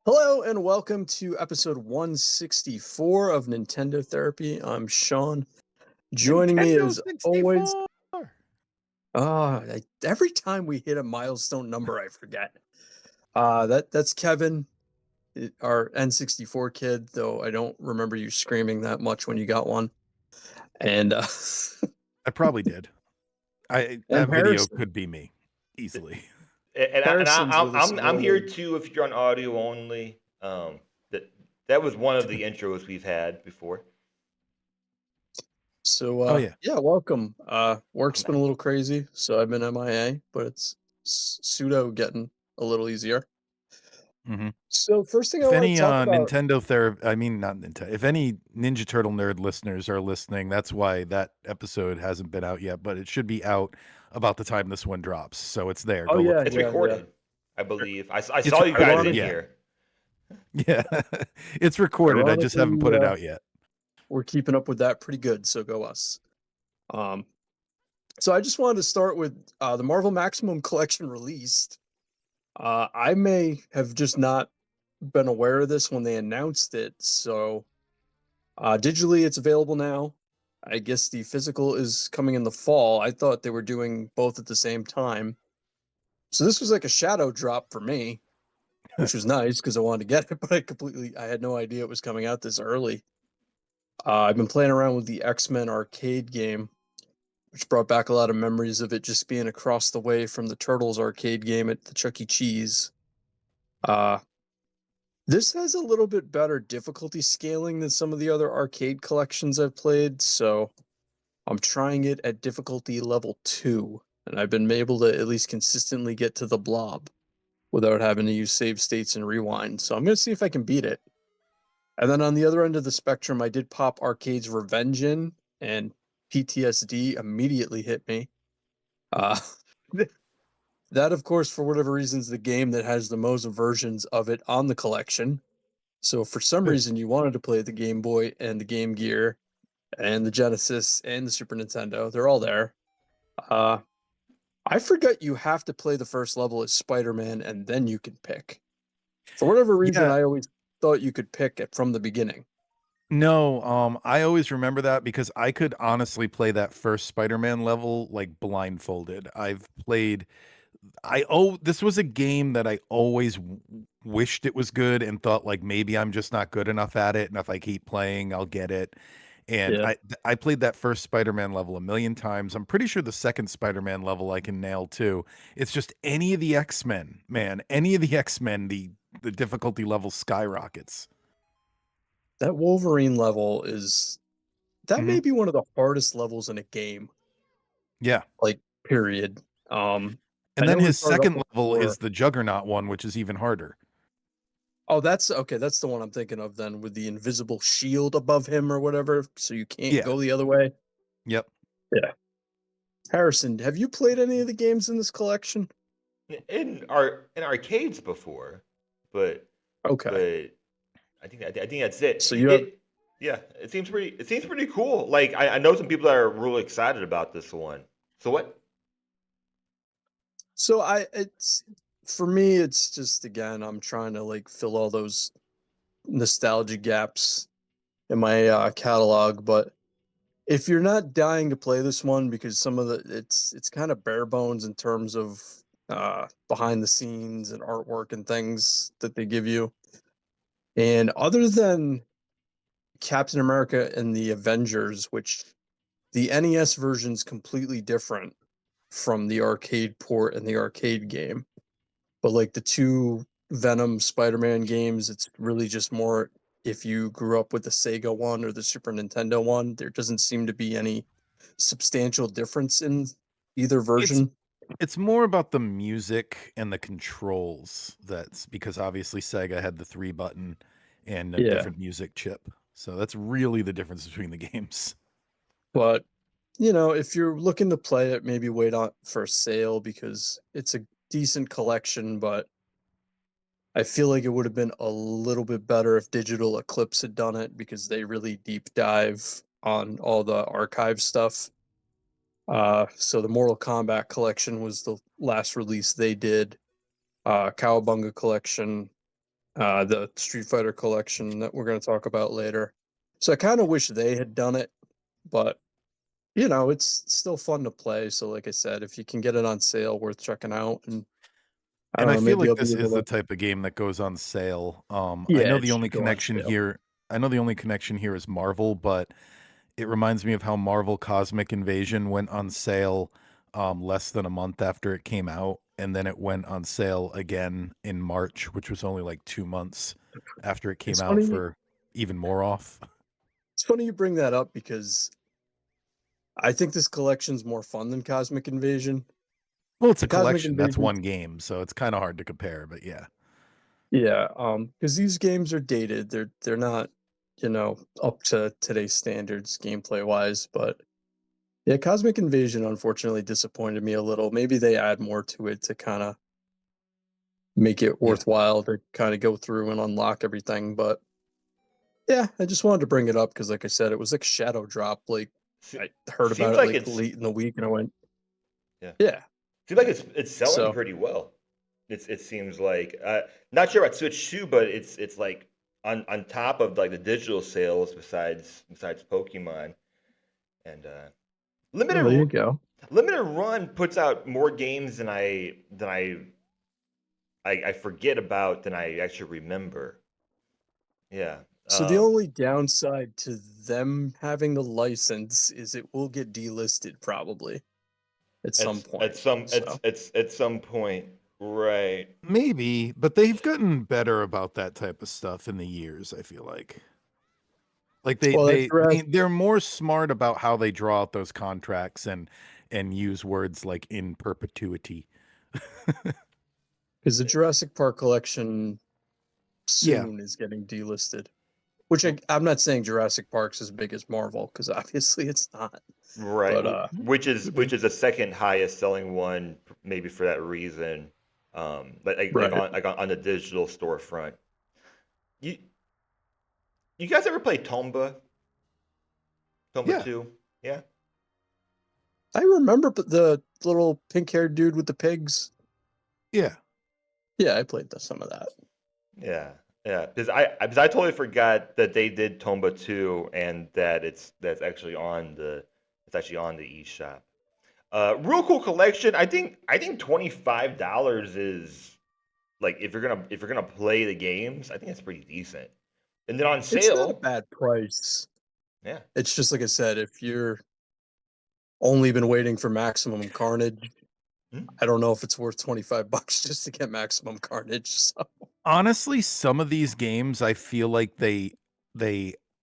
Hello and welcome to episode 164 of Nintendo Therapy. I'm Sean. Joining me Nintendo as always, 64. every time we hit a milestone number, I forget. That's Kevin, our N64 kid, though I don't remember you screaming that much when you got one. And I probably did. and That video Harrison. could be me easily. Harrison's with us as I'm here always. too if you're on audio only. That was one of the intros we've had before. So Oh yeah. yeah, welcome. Work's I'm been a little crazy, so I've been MIA, but it's pseudo getting a little easier. hmm So first thing I If want any to talk about, Nintendo therapy, I mean not Nintendo. If any Ninja Turtle nerd listeners are listening, that's why that episode hasn't been out yet. But it should be out about the time this one drops, so it's there. oh Go look yeah, It's for it. yeah. recorded, I believe. I It's saw you guys in Ironic, yeah, here. yeah. It's recorded. I just haven't ironically, put it out yet. we're keeping up with that pretty good. So go us. Um, so I just wanted to start with the Marvel Maximum Collection released. I may have just not been aware of this when they announced it. So digitally, it's available now. I guess the physical is coming in the fall. I thought they were doing both at the same time. So this was like a shadow drop for me, which was nice because I wanted to get it, but I had no idea it was coming out this early. I've been playing around with the X-Men arcade game, which brought back a lot of memories of it just being across the way from the Turtles arcade game at the Chuck E. Cheese. Uh, this has a little bit better difficulty scaling than some of the other arcade collections I've played, so I'm trying it at difficulty level 2, and I've been able to at least consistently get to the blob without having to use save states and rewind. So I'm going to see if I can beat it. And then on the other end of the spectrum, I did pop Arcade's Revenge in, and PTSD immediately hit me. Uh, that, of course, for whatever reason, is the game that has the most versions of it on the collection. So for some reason, you wanted to play the Game Boy and the Game Gear and the Genesis and the Super Nintendo. They're all there. Uh, I forgot you have to play the first level as Spider-Man and then you can pick. For whatever reason, Yeah, I always thought you could pick it from the beginning. no, I always remember that because I could honestly play that first Spider-Man level like blindfolded. This was a game that I always wished it was good and thought like maybe I'm just not good enough at it, and if I keep playing, I'll get it. And Yeah. I played that first Spider-Man level a million times. I'm pretty sure the second Spider-Man level I can nail too. It's just any of the X-Men, man, any of the X-Men, the difficulty level skyrockets. That Wolverine level that hmm may be one of the hardest levels in a game, Yeah. like period. I And then know we his brought it up second level before. is the Juggernaut one, which is even harder. Oh, that's okay. That's the one I'm thinking of then with the invisible shield above him or whatever, so you can't Yeah. go the other way. Yep. Yeah. Harrison, have you played any of the games in this collection? In arcades before, but Okay. but I think that's it. So you have Yeah, it seems pretty cool. Like I know some people that are really excited about this one. So what? so I it's for me it's just again I'm trying to like fill all those nostalgia gaps in my catalog, but if you're not dying to play this one because some of the it's kind of bare bones in terms of behind the scenes and artwork and things that they give you. And other than Captain America and the Avengers, which the NES version's completely different from the arcade port and the arcade game. But like the two Venom Spider-Man games, it's really just more if you grew up with the Sega one or the Super Nintendo one, there doesn't seem to be any substantial difference in either It's version. it's more about the music and the controls. That's because obviously Sega had the 3 button and a Yeah. different music chip. So that's really the difference between the games. But if you're looking to play it, maybe wait on for a sale because it's a decent collection, but I feel like it would have been a little bit better if Digital Eclipse had done it because they really deep dive on all the archive stuff. So the Mortal Kombat collection was the last release they did. Cowabunga collection, the Street Fighter collection that we're going to talk about later. So I kind of wish they had done it, but it's still fun to play. So like I said, if you can get it on sale, worth checking out. And I And don't I know, feel maybe like I'll be this is able the to. type of game that goes on sale. I Yeah, know it the only should go on connection sale. here. I know the only connection here is Marvel, but it reminds me of how Marvel Cosmic Invasion went on sale less than a month after it came out, and then it went on sale again in March, which was only like 2 months after it came It's out funny. for even more off. It's funny you bring that up because I think this collection's more fun than Cosmic Invasion. Well, it's a The Cosmic collection. That's Invasion, one game, so it's kind of hard to compare, but yeah. yeah, because these games are dated. They're not, up to today's standards gameplay wise. But yeah, Cosmic Invasion unfortunately disappointed me a little. Maybe they add more to it to kind of make it Yeah. worthwhile to kind of go through and unlock everything. But yeah, I just wanted to bring it up because, like I said, it was like Shadow Drop. Like Se- I heard about Seems it like like it's late in the week, and I went, yeah. yeah. Seems like it's selling So pretty well. It seems like not sure about Switch 2, but it's like on top of like the digital sales besides Pokemon and oh, limited there you Ru- go. limited run puts out more games than I forget about than I actually remember. Yeah. So the only downside to them having the license is it will get delisted probably at some point. So At some point, right? Maybe, but they've gotten better about that type of stuff in the years, I feel like. Like they well, that they they Jurassic they're more smart about how they draw out those contracts and use words like in perpetuity. because the Jurassic Park collection Yeah. soon is getting delisted. Which I'm not saying Jurassic Park's as big as Marvel because obviously it's not. Right, But Could which be. is the second highest selling one, maybe for that reason. right. On the digital storefront. You you guys ever play Tomba? Tomba Yeah. 2? Yeah, I remember the little pink-haired dude with the pigs. Yeah. Yeah, I played some of that. yeah, yeah. Because I totally forgot that they did Tomba 2 and that that's actually on the eShop. Real cool collection. I think $25 is like if you're gonna play the games, I think that's pretty decent. And then on It's not a sale, bad price. yeah. It's just like I said, if you're only been waiting for Maximum Carnage, Hmm? I don't know if it's worth $25 just to get Maximum Carnage. So Honestly, some of these games I feel like they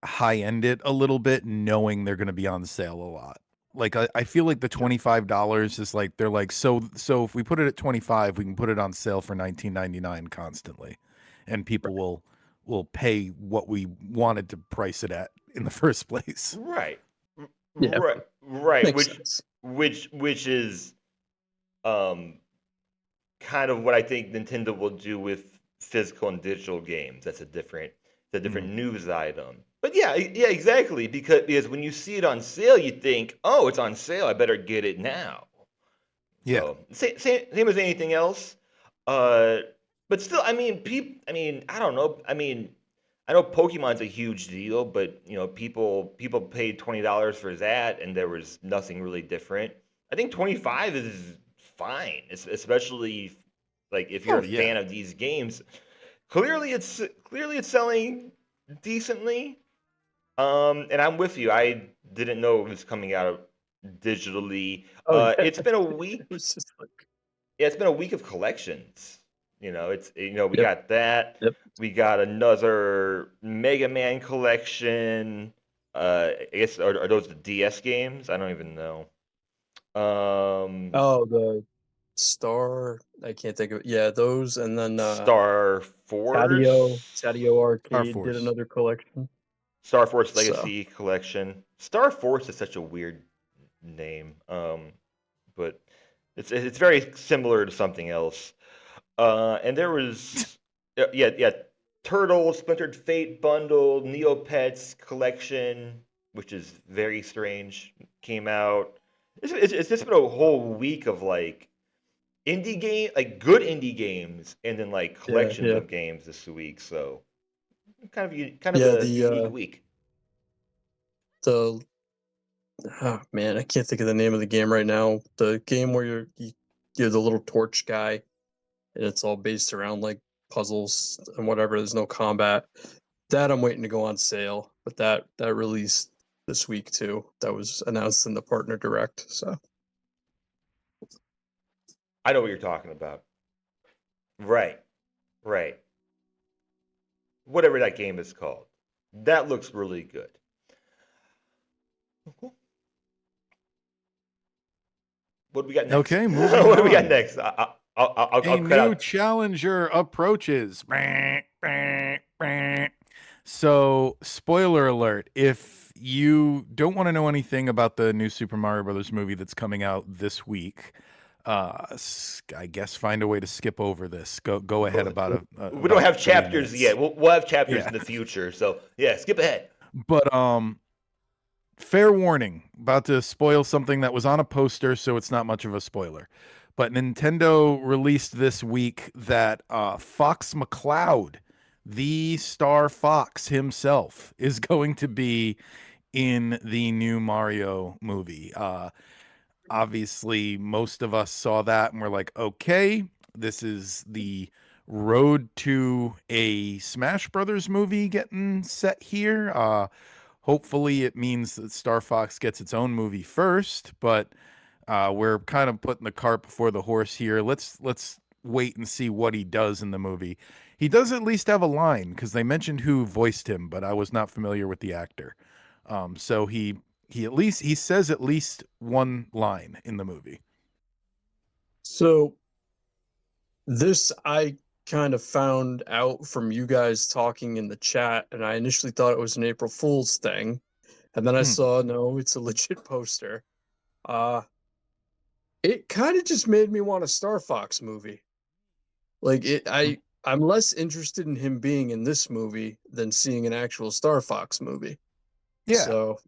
high end it a little bit knowing they're gonna be on sale a lot. Like I feel like the $25 is like they're like, so if we put it at 25, we can put it on sale for 19.99 constantly. And people right. will pay what we wanted to price it at in the first place. Right. Yeah, Right. Right. makes sense. Which is um kind of what I think Nintendo will do with physical and digital games. It's a different Mm. news item. But yeah, exactly. Because when you see it on sale, you think, oh, it's on sale. I better get it now. Yeah. So same as anything else. Uh, but still, I mean, I don't know. I mean, I know Pokemon's a huge deal, but people paid $20 for that, and there was nothing really different. I think 25 is fine, especially like if you're Oh a yeah. fan of these games. Clearly it's selling decently. And I'm with you. I didn't know it was coming out digitally. Oh yeah, It's been a it week. was just like, Yeah, it's been a week of collections. We yep, got that. yep. We got another Mega Man collection. I guess are those the DS games? I don't even know. Um, Oh, the Star, I can't think of it. Yeah, those, and then Star Force, Tadio Star Arcade did Force. another collection. Star Force So Legacy collection. Star Force is such a weird name. But it's very similar to something else. And there was yeah, Turtle, Splintered Fate bundle, Neopets collection, which is very strange, came out. It's just been a whole week of like indie game, like good indie games, and then like Yeah, collections yeah, of games this week. So kind of yeah. a unique week. The oh man, I can't think of the name of the game right now. The game where you're the little torch guy, and it's all based around like puzzles and whatever. There's no combat. That I'm waiting to go on sale, but that released this week too. That was announced in the partner direct. So I know what you're talking about. Right, right. Whatever that game is called. That looks really good. What do we got next? Okay, moving What do we got on. next? I'll A cut new out. challenger approaches. So, spoiler alert, if you don't want to know anything about the new Super Mario Brothers movie that's coming out this week, I guess find a way to skip over this. Go ahead We don't about have 3 chapters minutes. yet. We'll have chapters Yeah. in the future. So yeah, skip ahead. But fair warning, about to spoil something that was on a poster, so it's not much of a spoiler. But Nintendo released this week that Fox McCloud, the Star Fox himself, is going to be in the new Mario movie. Obviously, most of us saw that and we're like, okay, this is the road to a Smash Brothers movie getting set here. Hopefully, it means that Star Fox gets its own movie first, but we're kind of putting the cart before the horse here. Let's wait and see what he does in the movie. He does at least have a line because they mentioned who voiced him, but I was not familiar with the actor. So he says at least one line in the movie. so this I kind of found out from you guys talking in the chat, and I initially thought it was an April Fool's thing, and then I Hmm. saw no, it's a legit poster. Uh it kind of just made me want a Star Fox movie. Like I'm less interested in him being in this movie than seeing an actual Star Fox movie. Yeah. So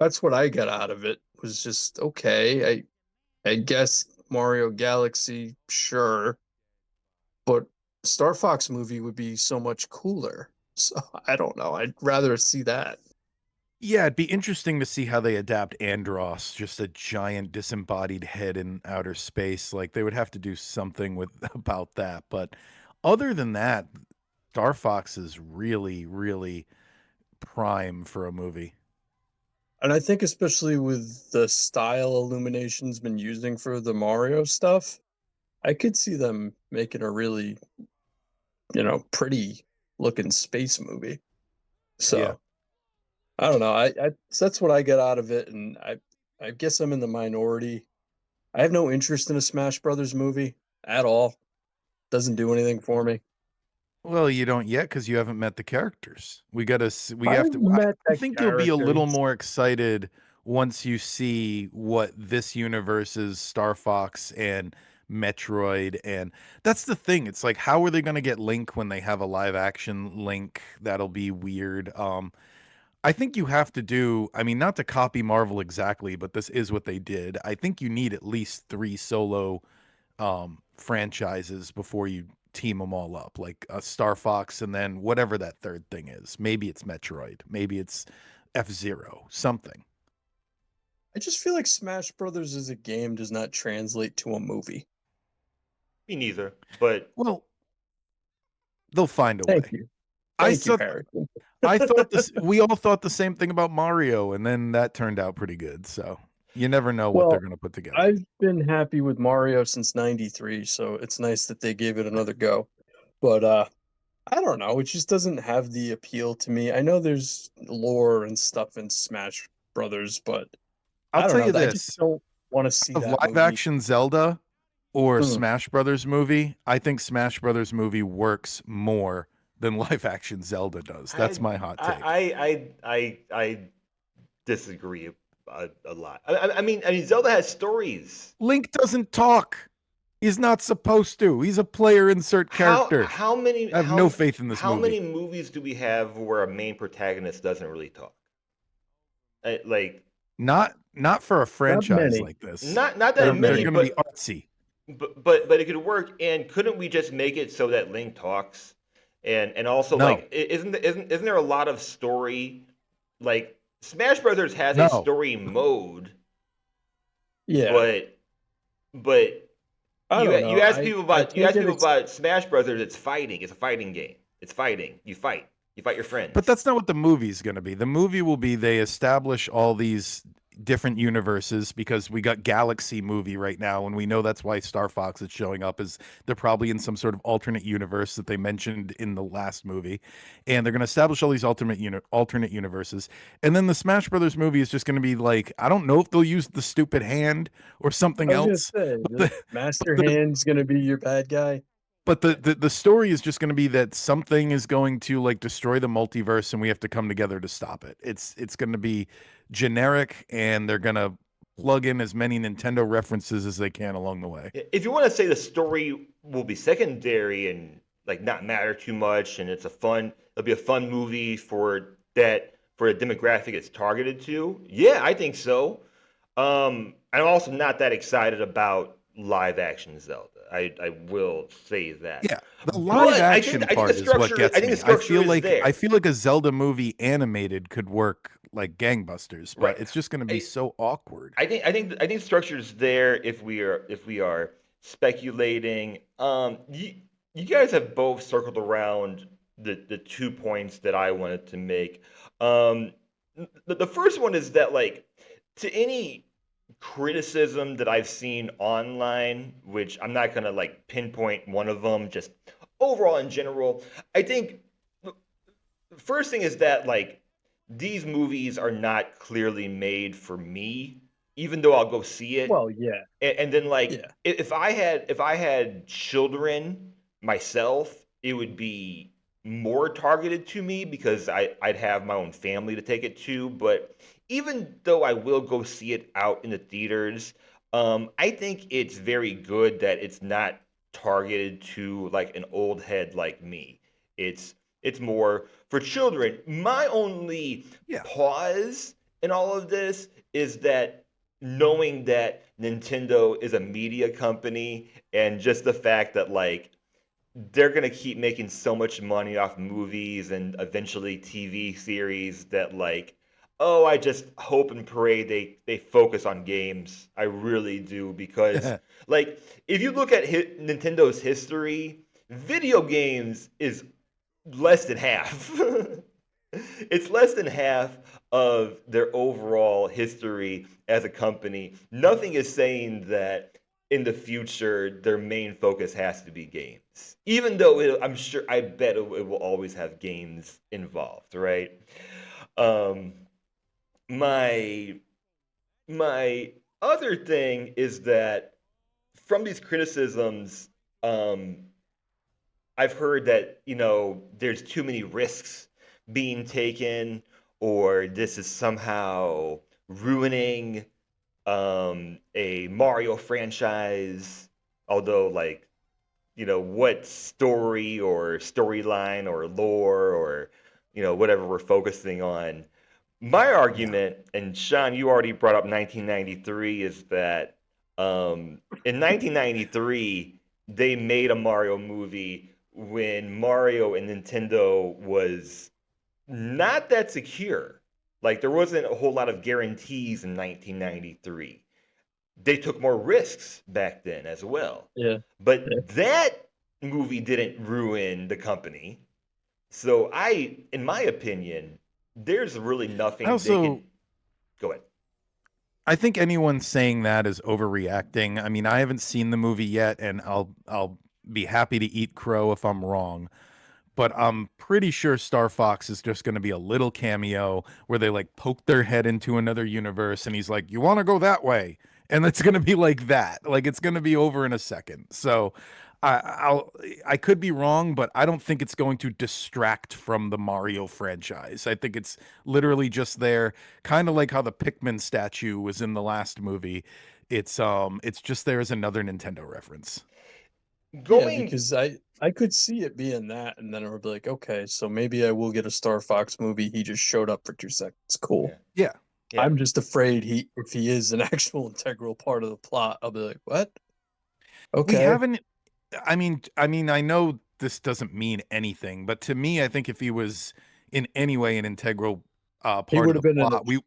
that's what I got out of it. Was just okay. I guess Mario Galaxy, sure, but Star Fox movie would be so much cooler. So I don't know. I'd rather see that. Yeah, it'd be interesting to see how they adapt Andros, just a giant disembodied head in outer space. Like they would have to do something with about that. But other than that, Star Fox is really, really prime for a movie. And I think especially with the style Illumination's been using for the Mario stuff, I could see them making a really, pretty looking space movie. Yeah. So I don't know. So that's what I get out of it, and I guess I'm in the minority. I have no interest in a Smash Brothers movie at all. Doesn't do anything for me. Well, you don't yet because you haven't met the characters. We have I've to. met I the think you'll be a little characters. more excited once you see what this universe's Star Fox and Metroid, and that's the thing. It's like, how are they going to get Link when they have a live action Link? That'll be weird. I think you have to do. I mean, not to copy Marvel exactly, but this is what they did. I think you need at least 3 solo franchises before you team them all up, like a Star Fox, and then whatever that third thing is. Maybe it's Metroid, maybe it's F-Zero, something. I just feel like Smash Brothers as a game does not translate to a movie. Me neither. But Well, they'll find a Thank way. you. I Thank you, thought Harrison. I thought this. We all thought the same thing about Mario, and then that turned out pretty good. So you never know what they're Well, going to put together. I've been happy with Mario since '93, so it's nice that they gave it another go. But I don't know, it just doesn't have the appeal to me. I know there's lore and stuff in Smash Brothers, but I'll I don't tell you know. I just this: don't want to see of that live movie. action Zelda or Hmm. Smash Brothers movie, I think Smash Brothers movie works more than live action Zelda does. That's I my hot take. I disagree a lot. I mean, Zelda has stories. Link doesn't talk. He's not supposed to. He's a player insert How character. how many I have no how faith in this how many movie. movies do we have where a main protagonist doesn't really talk? Like Not for a Not franchise many. like this. not Not that They're many, many. going to be but artsy. but it could work. And couldn't we just make it so that Link talks? And also No, like isn't there a lot of story? Like Smash Brothers has a no. story mode, Yeah, but but I don't you know. ask I take it. It's Smash Brothers, it's fighting. It's a fighting game. It's fighting. You fight. You fight your But friends. that's not what the movie's going to be. The movie will be they establish all these different universes because we got Galaxy movie right now, and we know that's why Star Fox is showing up. Is they're probably in some sort of alternate universe that they mentioned in the last movie, and they're going to establish all these alternate universes. And then the Smash Brothers movie is just going to be like, I don't know if they'll use the stupid hand or something I was gonna else, say but the Master the Hand's gonna be your bad guy. but the story is just going to be that something is going to like destroy the multiverse and we have to come together to stop it. It's going to be generic and they're going to plug in as many Nintendo references as they can along the way. If you want to say the story will be secondary and like not matter too much, and it'll be a fun movie for the demographic it's targeted to. Yeah, I think so. I'm also not that excited about live action Zelda. I will say that, Yeah, the live but action part is what I gets think the me. structure is I there, feel like a Zelda movie animated could work like gangbusters, right? but it's just going to be I, so awkward. I think structure is there if we are speculating. You guys have both circled around the 2 points that I wanted to make. Um, the first one is that like to any criticism that I've seen online, which I'm not gonna like pinpoint one of them, just overall in general, I think the first thing is that like these movies are not clearly made for me, even though I'll go see it. Well, yeah, And then like yeah. if I had children myself, it would be more targeted to me because I'd have my own family to take it to. But even though I will go see it out in the theaters, I think it's very good that it's not targeted to like an old head like me. It's more for children. My only Yeah. pause in all of this is that knowing that Nintendo is a media company and just the fact that like they're gonna keep making so much money off movies and eventually TV series that like oh I just hope and pray they focus on games. I really do because like if you look at Nintendo's history, video games is less than half. It's less than half of their overall history as a company. Nothing is saying that in the future their main focus has to be games. Even though I'm sure, I bet it will always have games involved, right? Um, my my other thing is that from these criticisms, um, I've heard that, you know, there's too many risks being taken, or this is somehow ruining a Mario franchise. Although, like, you know, what story or storyline or lore or, you know, whatever we're focusing on. My Yeah. argument, and Sean, you already brought up 1993, is that in 1993, they made a Mario movie when Mario and Nintendo was not that secure. Like, there wasn't a whole lot of guarantees in 1993. They took more risks back then as well. Yeah, yeah. But that movie didn't ruin the company. So in my opinion, there's really I nothing they also can go ahead. I think anyone saying that is overreacting. I mean, I haven't seen the movie yet, and I'll be happy to eat crow if I'm wrong. But I'm pretty sure Star Fox is just going to be a little cameo where they like poke their head into another universe, and he's like, "You want to go that way?" And it's going to be like that. Like it's going to be over in a second. So I'll I could be wrong, but I don't think it's going to distract from the Mario franchise. I think it's literally just there, kind of like how the Pikmin statue was in the last movie. It's just there as another Nintendo reference. Yeah, Going, because I could see it being that, and then it would be like, okay, so maybe I will get a Star Fox movie. He just showed up for 2 seconds. Cool. yeah, Yeah. yeah. I'm just afraid if he is an actual integral part of the plot, I'll be like, what? We Okay. haven't. I mean, I know this doesn't mean anything, but to me, I think if he was in any way an integral He part would of have the been in the plot, we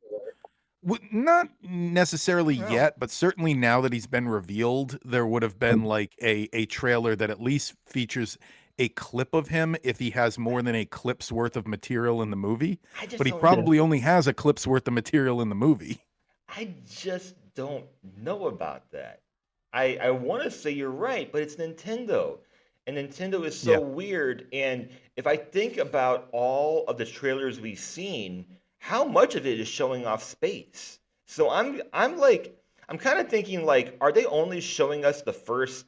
not necessarily I don't know. yet, but certainly now that he's been revealed, there would have been like a trailer that at least features a clip of him if he has more than a clip's worth of material in the movie. I just But he don't know. Yeah. probably only has a clip's worth of material in the movie. I just don't know about that. I want to say you're right, but it's Nintendo. And Nintendo is so Yeah. weird. And if I think about all of the trailers we've seen, how much of it is showing off space? So I'm kind of thinking like, are they only showing us the first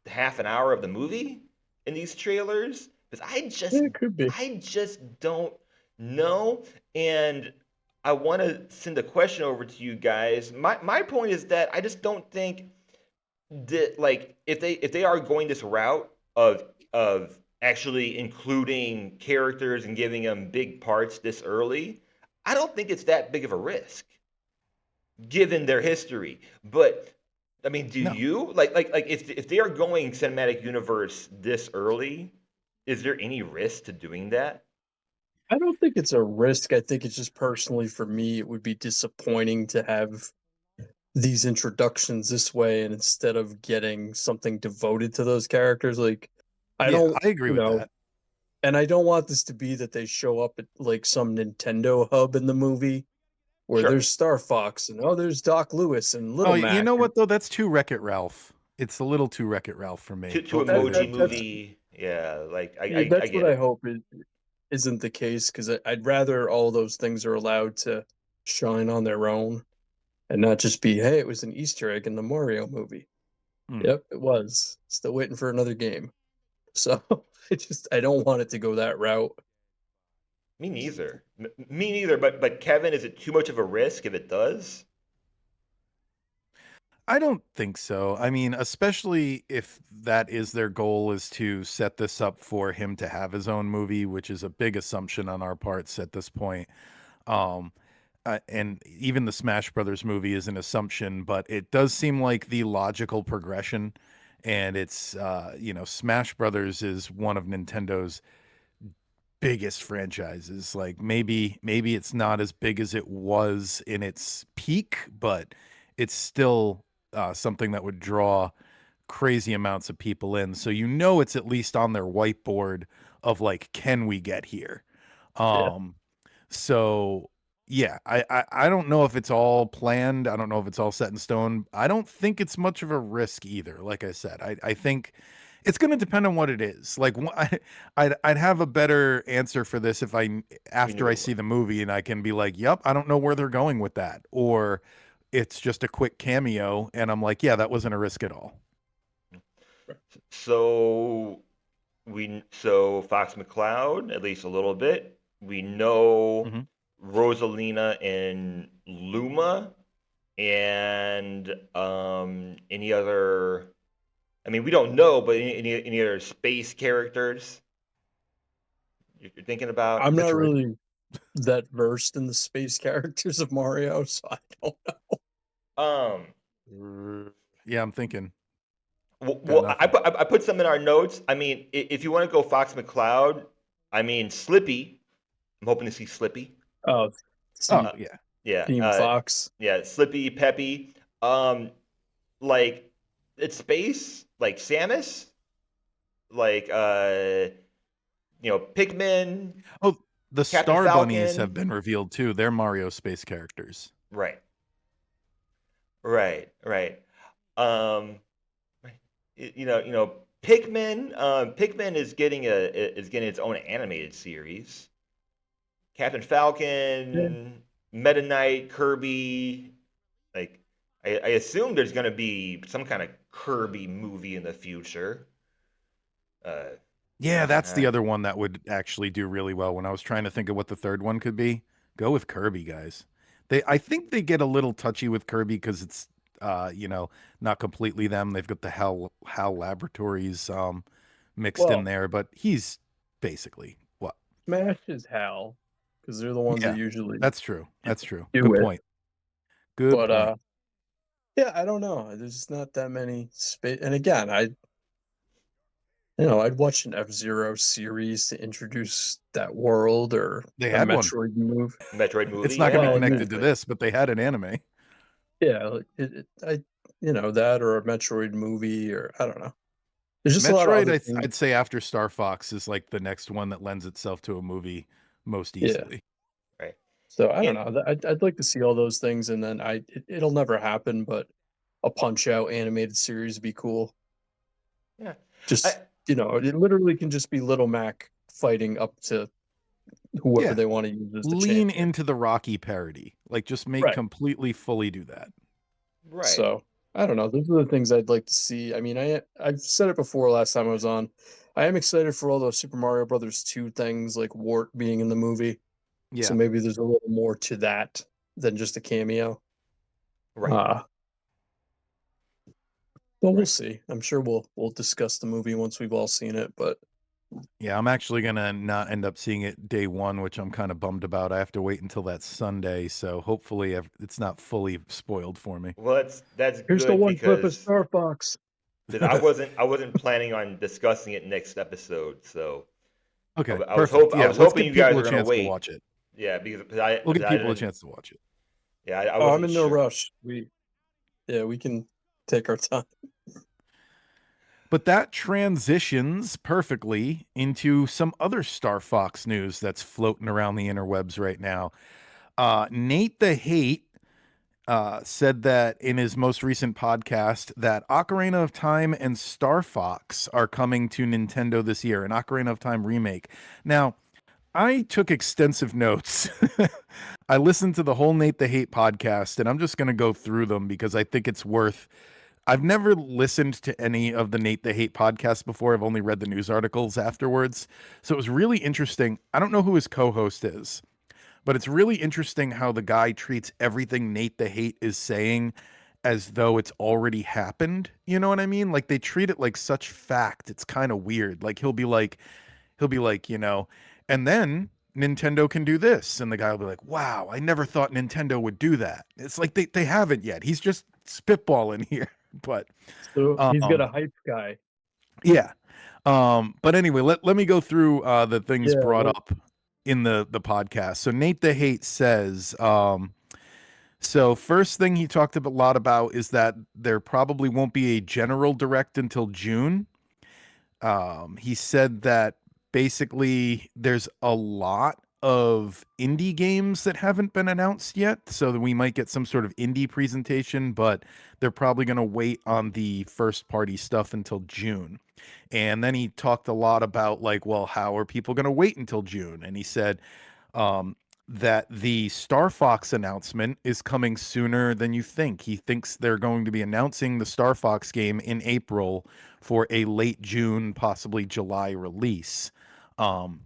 half an hour of the movie in these trailers? Because Yeah, it could be. I just don't know. And I want to send a question over to you guys. My point is that I just don't think that like if they are going this route of actually including characters and giving them big parts this early, I don't think it's that big of a risk given their history. But I mean, do No. you like if they are going cinematic universe this early, is there any risk to doing that? I don't think it's a risk. I think it's just personally for me, it would be disappointing to have these introductions this way and instead of getting something devoted to those characters. Like, I Yeah, don't, I agree you with know, that. and I don't want this to be that they show up at like some Nintendo hub in the movie where Sure. there's Star Fox and oh, there's Doc Lewis and Oh, Little you Mac. know And what though? That's too Wreck-It Ralph. It's a little too Wreck-It Ralph for me. To Hopefully they're emoji that's different. movie. Yeah, like yeah, I that's what get I it. hope isn't the case because I'd rather all those things are allowed to shine on their own and not just be, hey, it was an Easter egg in the Mario movie. Mm. Yep, it was. Still waiting for another game. So I don't want it to go that route. Me neither. Me neither. But Kevin, is it too much of a risk if it does? I don't think so. I mean, especially if that is their goal is to set this up for him to have his own movie, which is a big assumption on our parts at this point. Um, and even the Smash Brothers movie is an assumption, but it does seem like the logical progression. And it's, Smash Brothers is one of Nintendo's biggest franchises. Like maybe it's not as big as it was in its peak, but it's still something that would draw crazy amounts of people in. So it's at least on their whiteboard of like, can we get here? Yeah. Um, so yeah, I don't know if it's all planned. I don't know if it's all set in stone. I don't think it's much of a risk either. Like I said, I think it's going to depend on what it is. Like I'd have a better answer for this if We knew after I it see was. the movie and I can be like, yep, I don't know where they're going with that, or it's just a quick cameo and I'm like, yeah, that wasn't a risk at all. So so Fox McCloud, at least a little bit. We know Mhm. Rosalina and Luma and any other I mean we don't know, but any other space characters you're thinking about? I'm not Metroid. really that versed in the space characters of Mario, so I don't know. Um Yeah, I'm thinking. Got well, nothing. I put some in our notes. I mean, if you want to go Fox McCloud, I mean Slippy. I'm hoping to see Slippy. Oh, Oh Uh, see, yeah. yeah, Team Fox. yeah, Slippy, Peppy. Um, like it's space, like Samus, like Pikmin, Oh, the Captain Star Bunnies have Falcon. been revealed too. They're Mario space characters. Right, right. Um, Pikmin. Pikmin is getting its own animated series. Captain Yeah. Falcon, Meta Knight, Kirby. Like, I assume there's going to be some kind of Kirby movie in the future. Uh, Yeah, that's the uh, other one that would actually do really well. When I was trying to think of what the third one could be, go with Kirby, guys. I think they get a little touchy with Kirby because it's, not completely them. They've got the Hal Laboratories mixed in Well, there, but he's basically what? Smash is Hal because they're the ones that Yeah, usually that's true. That's true. do Good it. point. Good But point. Yeah, I don't know. There's not that many space. And again, I'd watch an F-Zero series to introduce that world or They a had one. Metroid move. Metroid It's movie, not going to be yeah, Well, yeah, connected to exactly. this, but they had an anime. yeah, like that or a Metroid movie or I don't know. There's just a lot of Metroid, other things. I'd say after Star Fox is like the next one that lends itself to a movie most Yeah. easily. Right. So I don't And know. I'd like to see all those things, and then it'll never happen, but a Punch Out animated series would be cool. yeah, I Just it literally can just be Little Mac fighting up to whoever Yeah, they want to use as the lean champion. into the Rocky parody. Like just make Right. completely fully do that. right. So I don't know. Those are the things I'd like to see. I mean, I've said it before last time I was on. I am excited for all those Super Mario Brothers 2 things, like Wart being in the movie. So Yeah. maybe there's a little more to that than just a cameo. Right. Uh, but we'll Right. see. I'm sure we'll discuss the movie once we've all seen it. But Yeah, I'm actually gonna not end up seeing it day one, which I'm kind of bummed about. I have to wait until that Sunday, so hopefully it's not fully spoiled for me. Well, that's here's the good one clip of because Star Fox. I wasn't planning on discussing it next episode, so Okay, perfect. I Yeah, was let's hoping give you guys people a were gonna chance to wait. watch it. Yeah, because We'll give I people a didn't. chance to watch it. Yeah, I Oh, I'm wasn't in no sure. rush. We can take our time. But that transitions perfectly into some other Star Fox news that's floating around the interwebs right now. Nate the Hate said that in his most recent podcast that Ocarina of Time and Star Fox are coming to Nintendo this year, an Ocarina of Time remake. Now, I took extensive notes. I listened to the whole Nate the Hate podcast, and I'm just going to go through them because I think it's worth. I've never listened to any of the Nate the Hate podcasts before. I've only read the news articles afterwards. So it was really interesting. I don't know who his co host is, but it's really interesting how the guy treats everything Nate the Hate is saying as though it's already happened. You know what I mean? Like they treat it like such fact. It's kind of weird. Like he'll be like, and then Nintendo can do this. And the guy will be like, wow, I never thought Nintendo would do that. It's like they haven't yet. He's just spitballing here. But So he's got um a hype guy. yeah. But anyway, let me go through the things Yeah. brought up in the podcast. So Nate the Hate says, so first thing he talked a lot about is that there probably won't be a general direct until June. He said that basically there's a lot of indie games that haven't been announced yet, so that we might get some sort of indie presentation, but they're probably going to wait on the first party stuff until June. And then he talked a lot about like, well, how are people going to wait until June? And he said um, that the Star Fox announcement is coming sooner than you think. He thinks they're going to be announcing the Star Fox game in April for a late June, possibly July release. Um,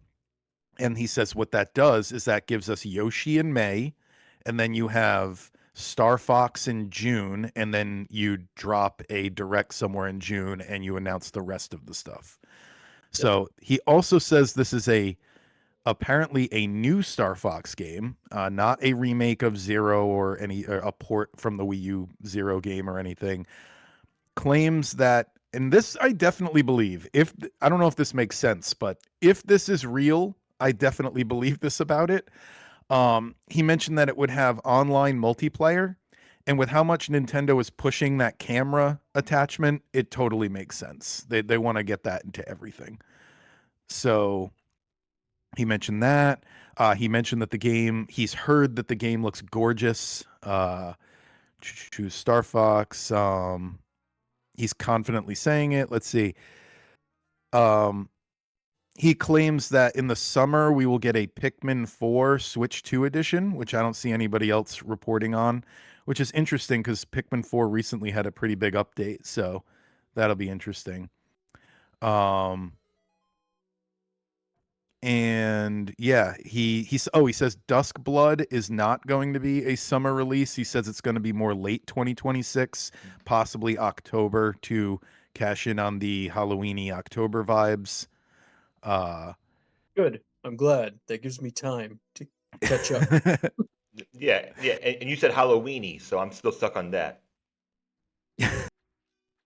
and he says what that does is that gives us Yoshi in May, and then you have Star Fox in June, and then you drop a direct somewhere in June and you announce the rest of the stuff. Yep. So he also says this is apparently a new Star Fox game, not a remake of Zero or a port from the Wii U Zero game or anything. Claims that, and this I definitely believe. If I don't know if this makes sense, but if this is real, I definitely believe this about it. He mentioned that it would have online multiplayer, and with how much Nintendo is pushing that camera attachment, it totally makes sense. They want to get that into everything. So he mentioned that. He mentioned that he's heard that the game looks gorgeous. Choose Star Fox. He's confidently saying it. Let's see. Um, he claims that in the summer we will get a Pikmin 4 Switch 2 edition, which I don't see anybody else reporting on, which is interesting because Pikmin 4 recently had a pretty big update. So that'll be interesting. Um, And yeah, he says Dusk Blood is not going to be a summer release. He says it's going to be more late 2026, possibly October to cash in on the Halloweeny October vibes. Uh Good. I'm glad. That gives me time to catch up. Yeah, yeah, and you said Halloweeny, so I'm still stuck on that.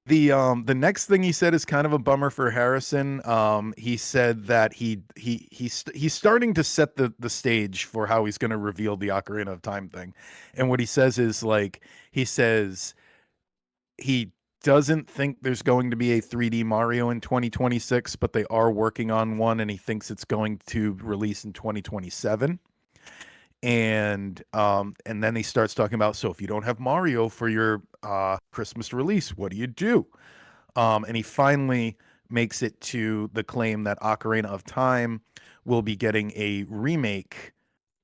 The next thing he said is kind of a bummer for Harrison. He said that he's starting to set the stage for how he's going to reveal the Ocarina of Time thing, and what he says is like he says he doesn't think there's going to be a 3D Mario in 2026, but they are working on one, and he thinks it's going to release in 2027. And then he starts talking about, so if you don't have Mario for your Christmas release, what do you do? And he finally makes it to the claim that Ocarina of Time will be getting a remake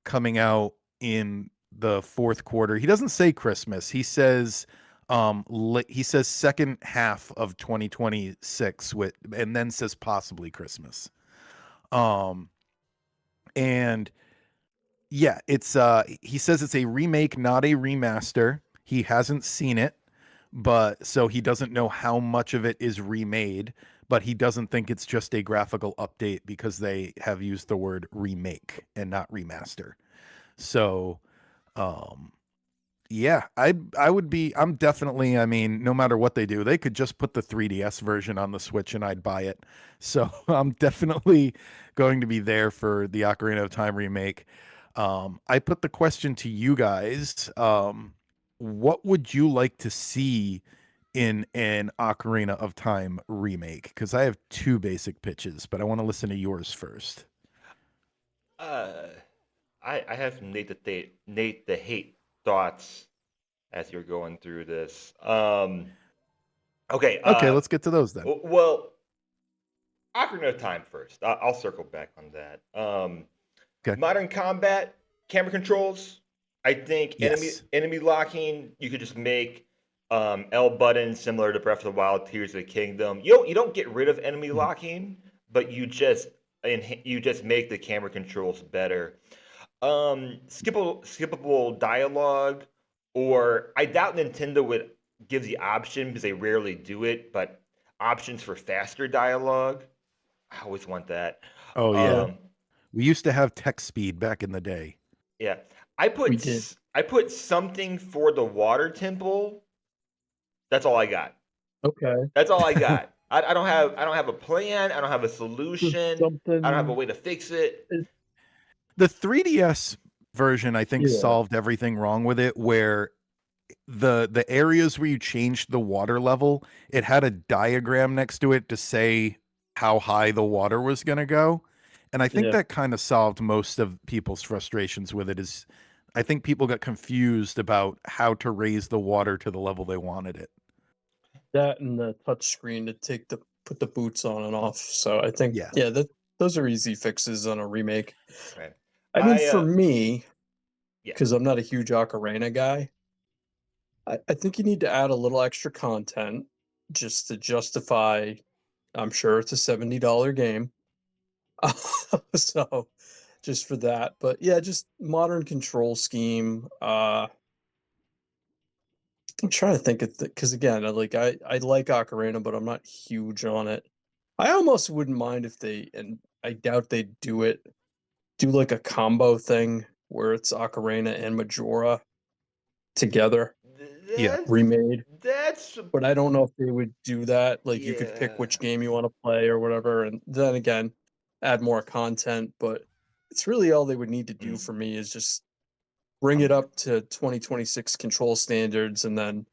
coming out in the fourth quarter. He doesn't say Christmas. He says he says second half of 2026 with, and then says possibly Christmas. Um and yeah, it's he says it's a remake, not a remaster. He hasn't seen it, but so he doesn't know how much of it is remade, but he doesn't think it's just a graphical update because they have used the word remake and not remaster. So, um yeah, I would be I'm definitely, I mean, no matter what they do, they could just put the 3DS version on the Switch and I'd buy it. So, I'm definitely going to be there for the Ocarina of Time remake. I put the question to you guys. What would you like to see in an Ocarina of Time remake? Because I have two basic pitches, but I want to listen to yours first. Uh, I have some Nate the hate thoughts as you're going through this. Okay. Okay, let's get to those then. Well, Ocarina of Time first. I'll circle back on that. Okay. Modern combat, camera controls. I think Yes. enemy locking. You could just make L button similar to Breath of the Wild, Tears of the Kingdom. You don't get rid of enemy Mhm. locking, but you just make the camera controls better. Skippable dialogue, or I doubt Nintendo would give the option because they rarely do it, but options for faster dialogue. I always want that. Oh yeah. Yeah, Um, We used to have text speed back in the day. yeah, we did. I put something for the water temple. That's all I got. Okay. That's all I got. I don't have a plan. I don't have a Just solution. I don't have a something. way to fix it. The 3DS version, I think, Yeah, solved everything wrong with it, where the areas where you changed the water level, it had a diagram next to it to say how high the water was going to go. And I think yeah. that kind of solved most of people's frustrations with it. Is I think people got confused about how to raise the water to the level they wanted it. That and the touch screen to put the boots on and off. So I think, Yeah. yeah, that those are easy fixes on a remake. Right. I mean, I for me, Yeah. because I'm not a huge Ocarina guy, I think you need to add a little extra content just to justify. I'm sure it's a $70 game. So just for that. But yeah, just modern control scheme. I'm trying to think of because again, I like Ocarina, but I'm not huge on it. I almost wouldn't mind if they, and I doubt they'd do it, do like a combo thing where it's Ocarina and Majora together Yeah. that's remade. that's But I don't know if they would do that. Like you could pick yeah. which game you want to play or whatever, and then again, add more content. But it's really all they would need to do Mm, for me is just bring it I'm up to 2026 control standards and then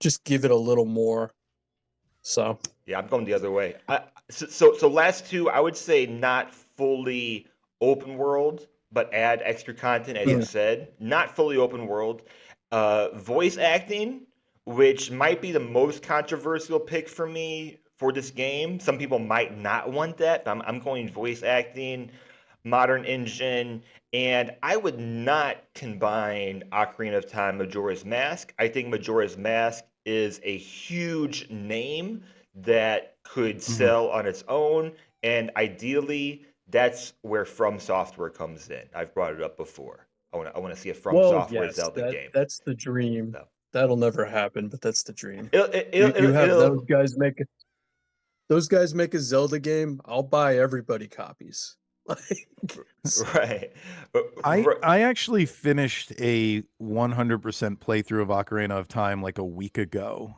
just give it a little more. So Yeah, I'm going the other way. So last two, I would say not fully open world, but add extra content, as you mm, said. Not fully open world. Voice acting, which might be the most controversial pick for me for this game. Some people might not want that, but I'm going voice acting, modern engine, and I would not combine Ocarina of Time, Majora's Mask. I think Majora's Mask is a huge name that could Mhm. sell on its own, and ideally, that's where From Software comes in. I've brought it up before. I want to see a From well, Software yes, Zelda game. that's the dream. So That'll never happen, but that's the dream. it'll, it, You have it'll those guys make a Zelda game. I'll buy everybody copies. Like, Right. I Right. I actually finished a 100% playthrough of Ocarina of Time like a week ago.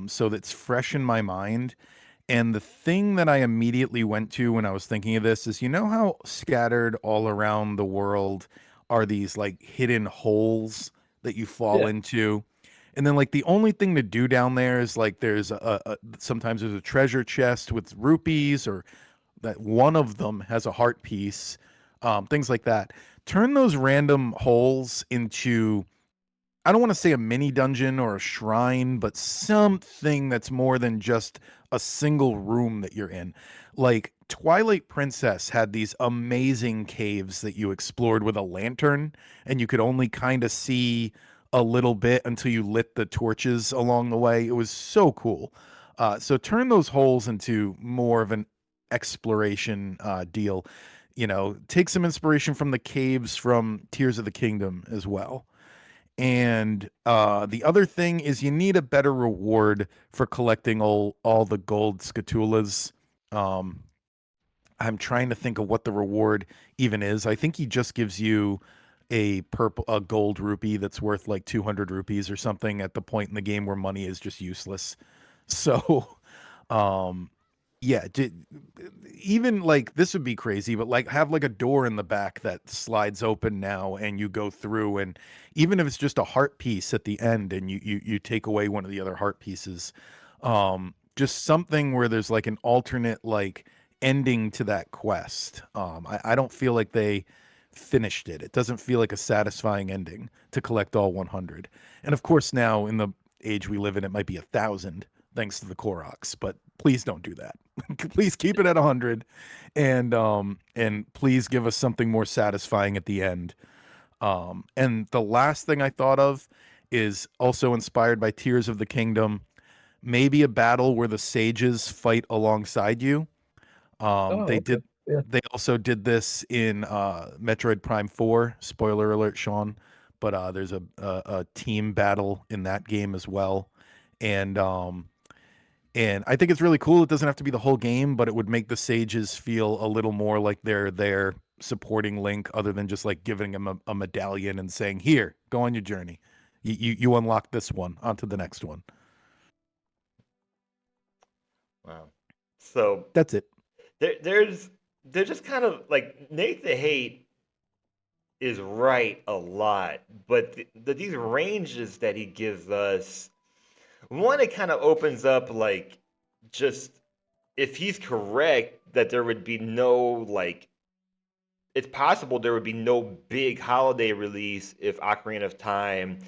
So that's fresh in my mind. And the thing that I immediately went to when I was thinking of this is, you know how scattered all around the world are these like hidden holes that you fall yeah, into? And then like the only thing to do down there is like there's sometimes there's a treasure chest with rupees, or that one of them has a heart piece, things like that. Turn those random holes into, I don't want to say a mini dungeon or a shrine, but something that's more than just a single room that you're in. Like Twilight Princess had these amazing caves that you explored with a lantern, and you could only kind of see a little bit until you lit the torches along the way. It was so cool. So turn those holes into more of an exploration deal. You know, take some inspiration from the caves from Tears of the Kingdom as well. And the other thing is you need a better reward for collecting all the gold scatulas. Um, I'm trying to think of what the reward even is. I think he just gives you a gold rupee that's worth like 200 rupees or something at the point in the game where money is just useless. So, um, yeah, even like this would be crazy, but like have like a door in the back that slides open now and you go through, and even if it's just a heart piece at the end and you take away one of the other heart pieces, just something where there's like an alternate like ending to that quest. I don't feel like they finished it. It doesn't feel like a satisfying ending to collect all 100. And of course, now in the age we live in, it might be 1,000 thanks to the Koroks, but please don't do that. Please keep it at 100, and please give us something more satisfying at the end. And the last thing I thought of is also inspired by Tears of the Kingdom. Maybe a battle where the sages fight alongside you. oh, They okay, did. yeah. They also did this in Metroid Prime 4. Spoiler alert, Sean. But there's a team battle in that game as well, and and I think it's really cool. It doesn't have to be the whole game, but it would make the sages feel a little more like they're there supporting Link, other than just like giving him a medallion and saying, "Here, go on your journey. You unlock this one. On to the next one." Wow. So That's it. there's just kind of like Nate the Hate is right a lot, but these ranges that he gives us, one, it kind of opens up like just if he's correct that there would be no like it's possible there would be no big holiday release if Ocarina of Time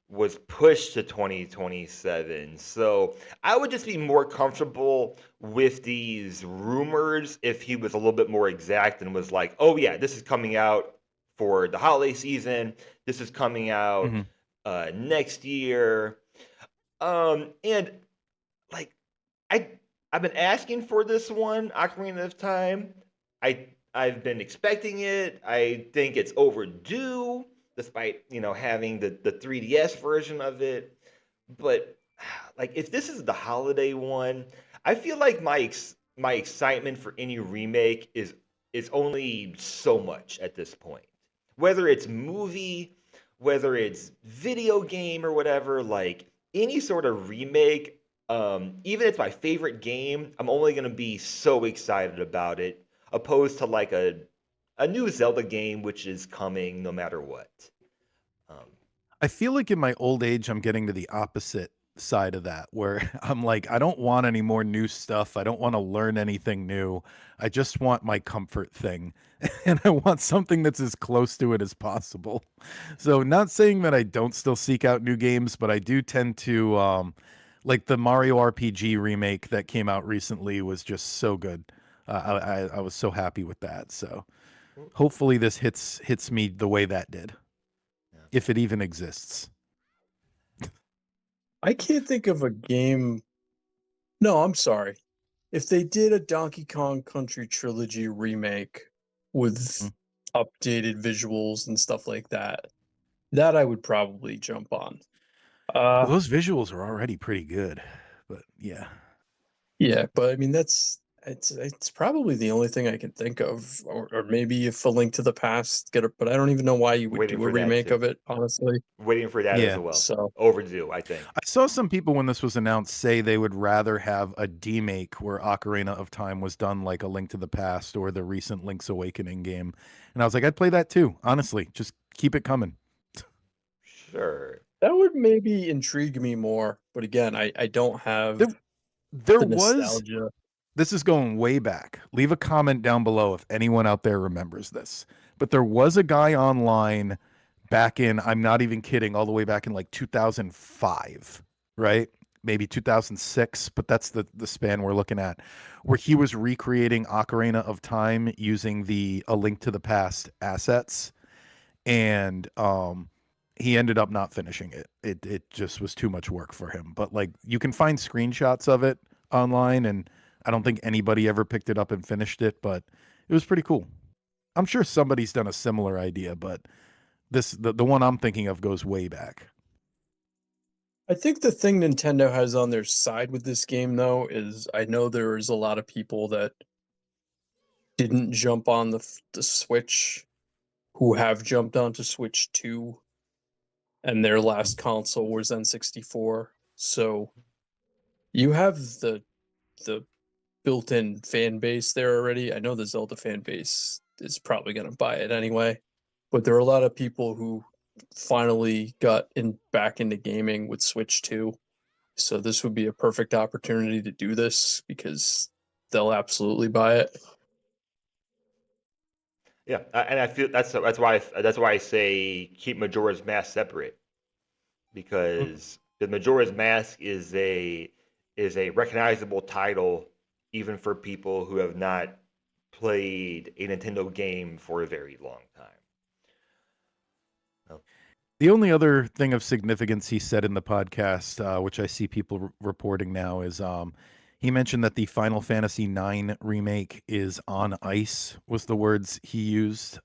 was pushed to 2027. So I would just be more comfortable with these rumors if he was a little bit more exact and was like, oh, yeah, this is coming out for the holiday season. This is coming out Mhm. next year. And like I I've been asking for this one, Ocarina of Time. I've been expecting it. I think it's overdue, despite having the 3DS version of it. But like if this is the holiday one, I feel like my excitement for any remake is only so much at this point. Whether it's movie, whether it's video game or whatever, like any sort of remake, even if it's my favorite game, I'm only gonna be so excited about it, opposed to like a new Zelda game which is coming no matter what. Um, I feel like in my old age, I'm getting to the opposite side of that, where I'm like, I don't want any more new stuff. I don't want to learn anything new. I just want my comfort thing. And I want something that's as close to it as possible. So, not saying that I don't still seek out new games, but I do tend to, like the Mario RPG remake that came out recently was just so good. I was so happy with that. So, hopefully, this hits me the way that did, yeah. if it even exists. I can't think of a game. No, I'm sorry. If they did a Donkey Kong Country Trilogy remake with updated visuals and stuff like that, that I would probably jump on. Well, Uh, those visuals are already pretty good, but yeah. yeah, but I mean It's probably the only thing I can think of, or maybe if A Link to the Past but I don't even know why you would Waiting do a for that remake too. of it, honestly. Waiting for that as Yeah. well. So Overdue, I think. I saw some people when this was announced say they would rather have a demake where Ocarina of Time was done like A Link to the Past or the recent Link's Awakening game. And I was like, I'd play that too, honestly. Just keep it coming. Sure. that would maybe intrigue me more, but again, I don't have There, there the was nostalgia. This is going way back. Leave a comment down below if anyone out there remembers this. But there was a guy online back in, I'm not even kidding, all the way back in like 2005, right? Maybe 2006, but that's the span we're looking at, where he was recreating Ocarina of Time using the A Link to the Past assets. And he ended up not finishing it. It just was too much work for him. But like you can find screenshots of it online, and I don't think anybody ever picked it up and finished it, but it was pretty cool. I'm sure somebody's done a similar idea, but the one I'm thinking of goes way back. I think the thing Nintendo has on their side with this game, though, is I know there is a lot of people that didn't jump on the Switch who have jumped onto Switch 2, and their last console was N64. So you have the built-in fan base there already. I know the Zelda fan base is probably going to buy it anyway, but there are a lot of people who finally got back into gaming with Switch 2. So this would be a perfect opportunity to do this because they'll absolutely buy it. Yeah, and I feel that's why I say keep Majora's Mask separate, because the Majora's Mask is a recognizable title even for people who have not played a Nintendo game for a very long time. Oh, The only other thing of significance he said in the podcast, which I see people reporting now, is he mentioned that the Final Fantasy IX remake is on ice, was the words he used.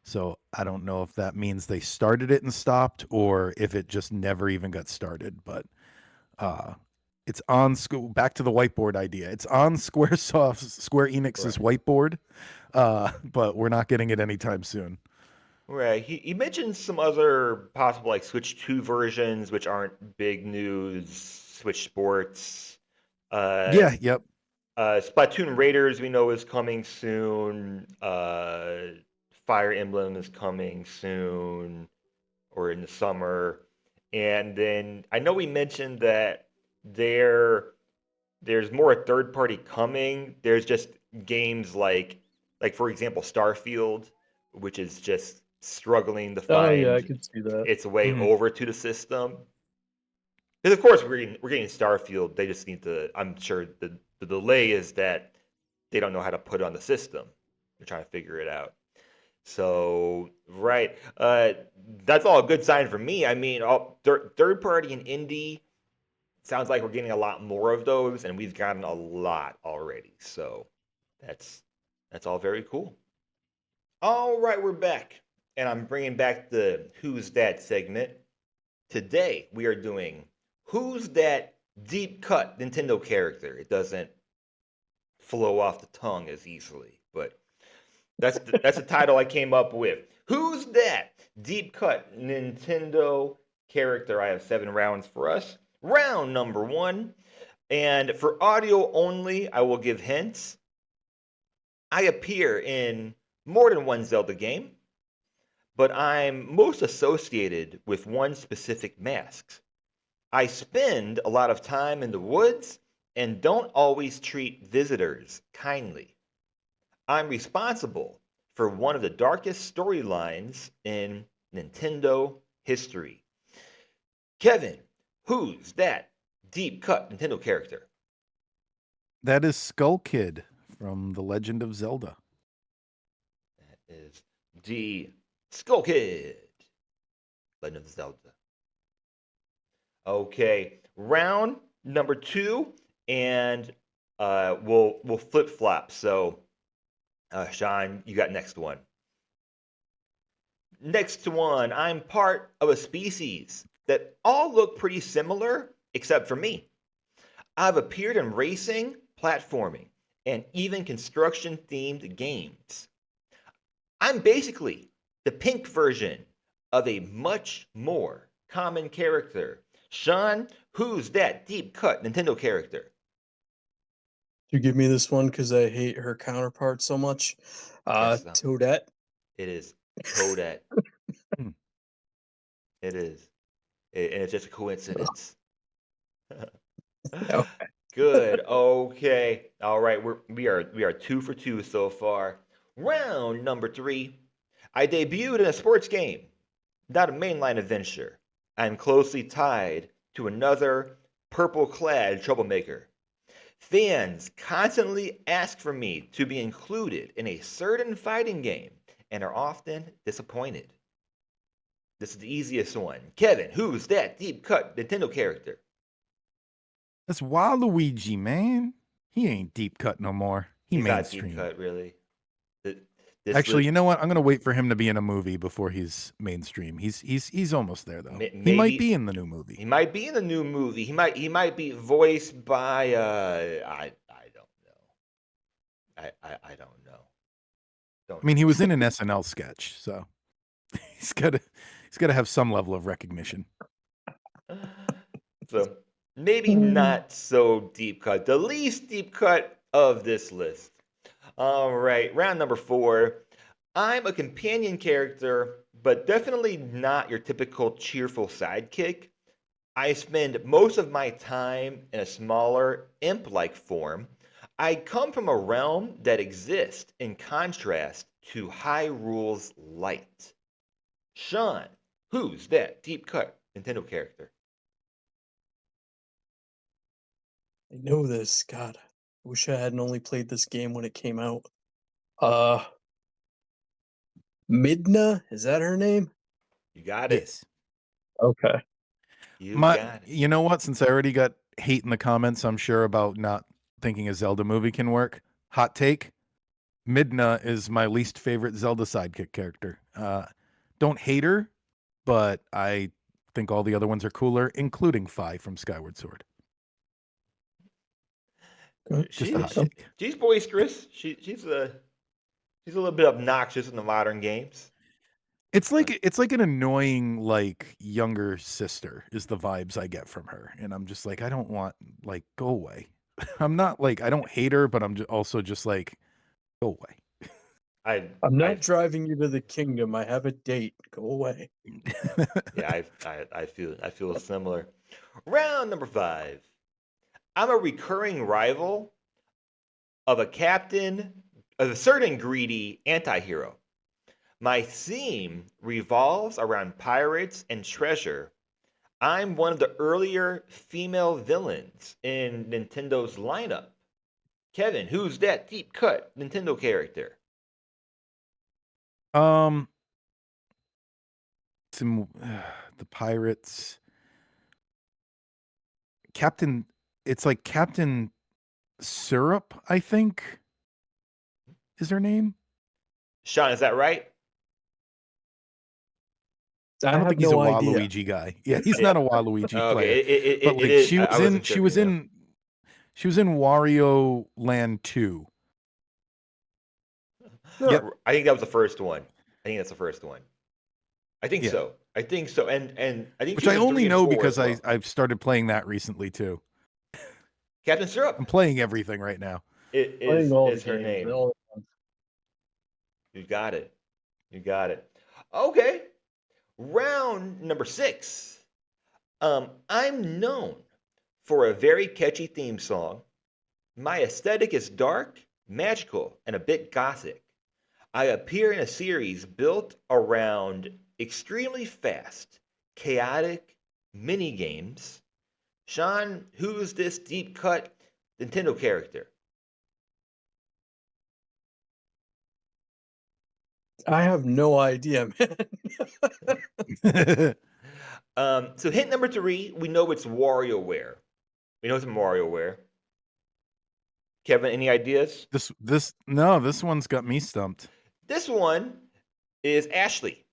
So I don't know if that means they started it and stopped, or if it just never even got started. But uh, it's on school. Back to the whiteboard idea. It's on Square Enix's right. whiteboard, but we're not getting it anytime soon. Right. He mentioned some other possible like Switch 2 versions, which aren't big news. Switch Sports. Uh, Yeah. Yep. Splatoon Raiders we know is coming soon. Fire Emblem is coming soon or in the summer. And then I know we mentioned that there there's more third party coming. There's just games like for example Starfield, which is just struggling to Oh yeah, I find could see that. its way Mhm. over to the system. Because of course we're getting Starfield. They just need to. I'm sure the delay is that they don't know how to put it on the system. They're trying to figure it out. So right, that's all a good sign for me. I mean, third party and indie sounds like we're getting a lot more of those, and we've gotten a lot already. So that's that's all very cool. All right, we're back, and I'm bringing back the Who's That segment. Today we are doing Who's That Deep Cut Nintendo Character. It doesn't flow off the tongue as easily, but that's the title I came up with. Who's that deep cut Nintendo character? I have 7 rounds for us. Round number 1. And for audio only, I will give hints. I appear in more than one Zelda game, but I'm most associated with one specific mask. I spend a lot of time in the woods and don't always treat visitors kindly. I'm responsible for one of the darkest storylines in Nintendo history. Kevin, who's that deep cut Nintendo character? That is Skull Kid from The Legend of Zelda. That is the Skull Kid, Legend of Zelda. Okay, round number 2, and we'll flip flop. So, Sean, you got next one. Next one, I'm part of a species that all look pretty similar, except for me. I've appeared in racing, platforming, and even construction-themed games. I'm basically the pink version of a much more common character. Sean, who's that deep-cut Nintendo character? You give me this one because I hate her counterpart so much. Yes, Toadette. it is Toadette. Hmm. It is. And it's just a coincidence. No. Good. Okay. All right. We are 2 for 2 so far. Round number 3. I debuted in a sports game, not a mainline adventure. I'm closely tied to another purple-clad troublemaker. Fans constantly ask for me to be included in a certain fighting game and are often disappointed. This is the easiest one. Kevin, who's that deep-cut Nintendo character? That's Waluigi, man. He ain't deep cut no more. He He's not deep mainstream. cut, really. Th- This Actually, list, you know what? I'm gonna wait for him to be in a movie before he's mainstream. He's almost there though. He might be maybe in the new movie. he might be in the new movie. He might be voiced by I don't know. I don't know. I mean, he was in an SNL sketch, so he's gotta have some level of recognition. So maybe not so deep cut. The least deep cut of this list. All right, round number 4. I'm a companion character, but definitely not your typical cheerful sidekick. I spend most of my time in a smaller, imp like form. I come from a realm that exists in contrast to Hyrule's light. Sean, who's that deep cut Nintendo character? I know this. God, I wish I hadn't only played this game when it came out. Uh, Midna, is that her name? You got it. Yes. Okay. You got it. You know what? Since I already got hate in the comments, I'm sure about not thinking a Zelda movie can work. Hot take: Midna is my least favorite Zelda sidekick character. Don't hate her, but I think all the other ones are cooler, including Fi from Skyward Sword. Just a hot She, take. she's boisterous. She's a little bit obnoxious in the modern games. It's like an annoying like younger sister is the vibes I get from her, and I'm just like I don't want like go away. I'm not like I don't hate her, but I'm also just like go away. I I'm not I driving you to the kingdom. I have a date. Go away. yeah, I feel similar. Round number 5. I'm a recurring rival of a certain greedy anti-hero. My theme revolves around pirates and treasure. I'm one of the earlier female villains in Nintendo's lineup. Kevin, who's that deep cut Nintendo character? um, some the pirates, Captain. It's like Captain Syrup, I think, is her name. Sean, is that right? I I don't have think he's a no idea. Waluigi guy. Yeah, he's It, not a Waluigi player. okay, But it like is. I wasn't sure she if was you know. in Wario Land 2. Yep. I think that was the first one. I think that's the first one. I think Yeah. so. I think so. And I think Which she I was in only 3 and know 4 as because well. I've started playing that recently too. Captain Syrup I'm playing everything right now. it Playing all the is her games. name. All You got it. You got it. Okay. Round number 6. I'm known for a very catchy theme song. My aesthetic is dark, magical, and a bit gothic. I appear in a series built around extremely fast, chaotic mini games. Sean, who's this deep cut Nintendo character? I have no idea, man. So hint number 3, we know it's WarioWare. We know it's WarioWare. Kevin, any ideas? this one's got me stumped. This one is Ashley.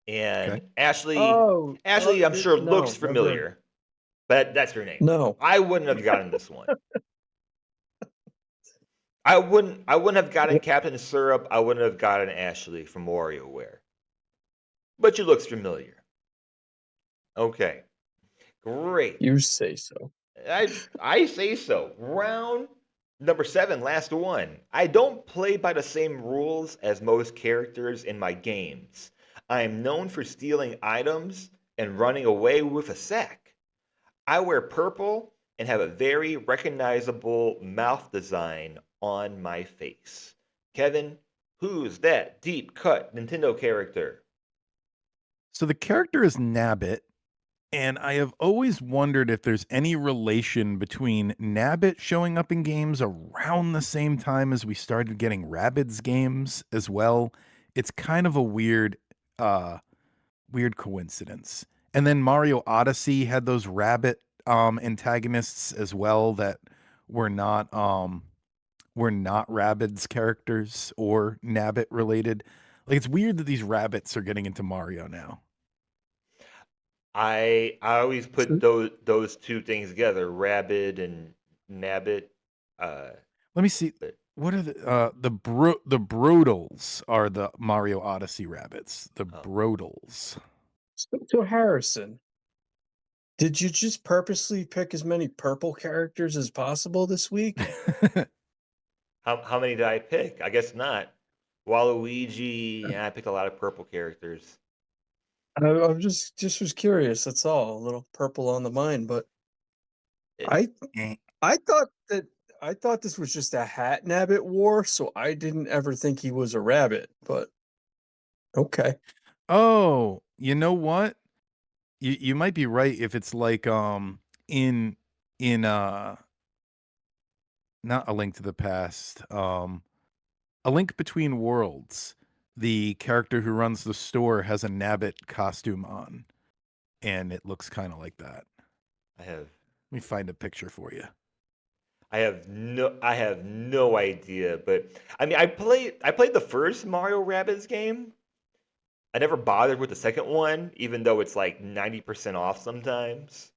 Okay. And Ashley, Oh, I'm sure no, looks never. familiar, but that's her name. No. I wouldn't have gotten this one. I wouldn't have gotten Captain Syrup. I wouldn't have gotten Ashley from WarioWare. But she looks familiar. Okay, great. You say so. I say so. Round number 7, last one. I don't play by the same rules as most characters in my games. I am known for stealing items and running away with a sack. I wear purple and have a very recognizable mouth design on my face. Kevin, who's that deep cut Nintendo character? So the character is Nabbit, and I have always wondered if there's any relation between Nabbit showing up in games around the same time as we started getting Rabbids games as well. It's kind of a uh weird coincidence. And then Mario Odyssey had those rabbit antagonists as well that were not Rabbids characters or Nabbit related. Like it's weird that these rabbits are getting into Mario now. I always put So, those two things together, Rabbit and Nabbit. Let me see. But What are the Brodals are the Mario Odyssey rabbits. The oh, Brodals. so Harrison, did you just purposely pick as many purple characters as possible this week? how many did I pick? I guess not. Waluigi, and I picked a lot of purple characters. I'm just was curious. That's all. A little purple on the mind, but It, I Eh. I thought that I thought this was just a hat nabbit war, so I didn't ever think he was a rabbit. But okay, Oh, you know what? You might be right if it's like in in not A Link to the Past, A Link Between Worlds. The character who runs the store has a Nabbit costume on, and it looks kind of like that. I have Let me find a picture for you. I have no idea, but I mean I played the first Mario Rabbids game. I never bothered with the second one, even though it's like 90% off sometimes.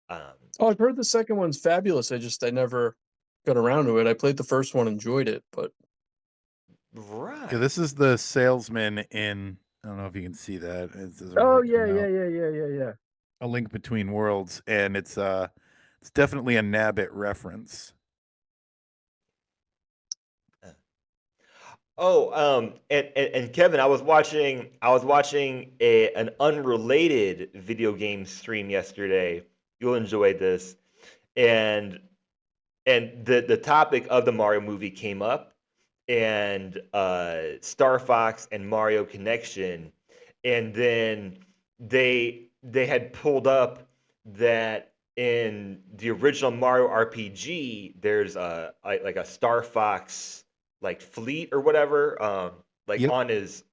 Um, oh, I've heard the second one's fabulous. I never got around to it. I played the first one, enjoyed it, but Yeah, right. this is the salesman in. I don't know if you can see that. It's oh right yeah, now. yeah. A Link Between Worlds, and it's definitely a Nabbit reference. Uh, Oh, and Kevin, I was watching an unrelated video game stream yesterday. You'll enjoy this. And the topic of the Mario movie came up, and Star Fox and Mario connection, and then they had pulled up that in the original Mario RPG, there's like a Star Fox like fleet or whatever, like Yep. on his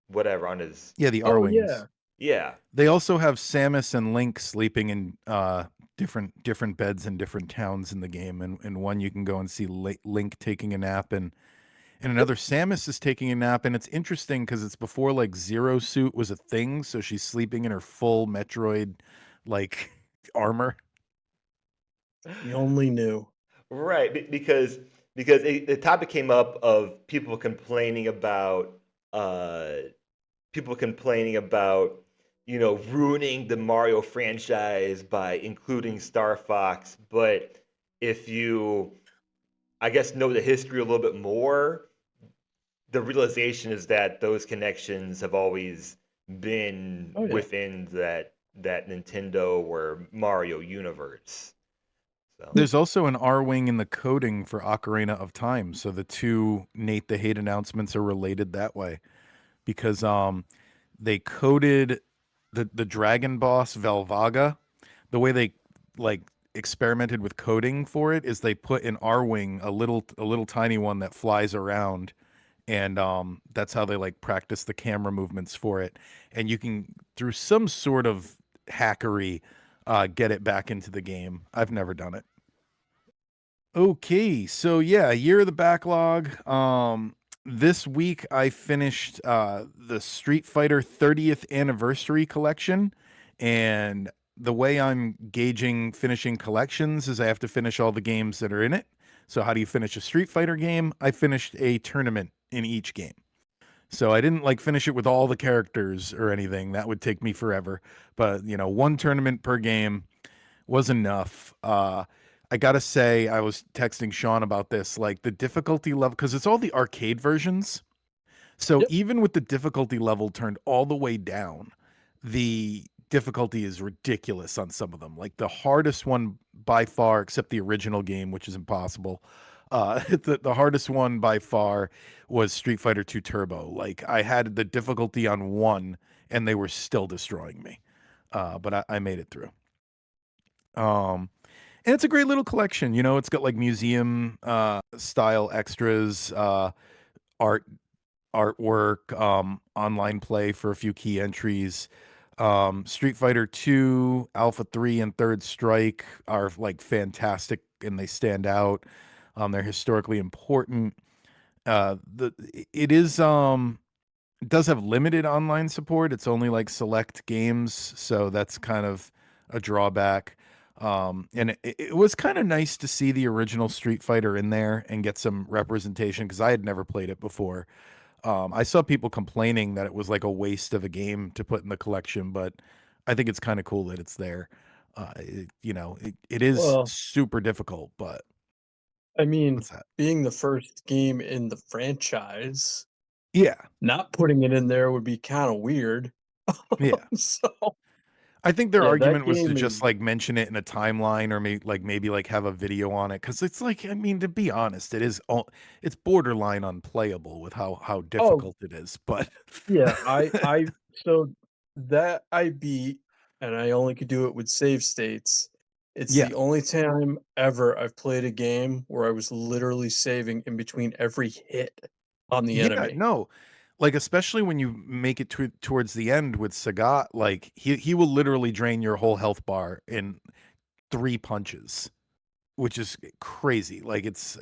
whatever on his Yeah, the Oh R-Wings. yeah. yeah. They also have Samus and Link sleeping in different beds in different towns in the game. And in one you can go and see Link taking a nap, and in another Samus is taking a nap. And it's interesting because it's before like Zero Suit was a thing, so she's sleeping in her full Metroid like armor. You only knew. Right, because the topic came up of uh, people complaining about ruining the Mario franchise by including Star Fox. But if you, I guess, know the history a little bit more, the realization is that those connections have always been Oh yeah. within that Nintendo or Mario universe. So. There's also an R-Wing in the coding for Ocarina of Time, so the two Nate the Hate announcements are related that way because they coded the dragon boss Velvaga. The way they like experimented with coding for it is they put an R-Wing, a little tiny one that flies around, and that's how they like practice the camera movements for it. And you can, through some sort of hackery, get it back into the game. I've never done it. Okay, so yeah, year of the backlog. This week I finished the Street Fighter 30th anniversary collection, and the way I'm gauging finishing collections is I have to finish all the games that are in it. So how do you finish a Street Fighter game? I finished a tournament in each game. So I didn't like finish it with all the characters or anything. That would take me forever. But, one tournament per game was enough. I gotta say, I was texting Sean about this, like the difficulty level, because it's all the arcade versions. So Yep. even with the difficulty level turned all the way down, the difficulty is ridiculous on some of them. Like the hardest one by far, except the original game, which is impossible. The hardest one by far was Street Fighter 2 Turbo. Like I had the difficulty on 1 and they were still destroying me. But I made it through. And it's a great little collection. It's got like museum style extras, art artwork, online play for a few key entries. Street Fighter 2, Alpha 3, and Third Strike are like fantastic and they stand out. They're historically important. The it is it does have limited online support. It's only like select games, so that's kind of a drawback. And it was kind of nice to see the original Street Fighter in there and get some representation because I had never played it before. I saw people complaining that it was like a waste of a game to put in the collection, but I think it's kind of cool that it's there. It is Well, super difficult, but I mean, what's that? being the first game in the franchise, Yeah, not putting it in there would be kind of weird. yeah. So, I think their yeah, that argument was to game just is. like mention it in a timeline or maybe like have a video on it because it's like I mean to be honest, it's borderline unplayable with how Oh, difficult it is. But yeah, so that I beat, and I only could do it with save states. It's yeah, the only time ever I've played a game where I was literally saving in between every hit on the yeah, enemy. no, like especially when you make it towards the end with Sagat, like he will literally drain your whole health bar in 3 punches, which is crazy. Like it's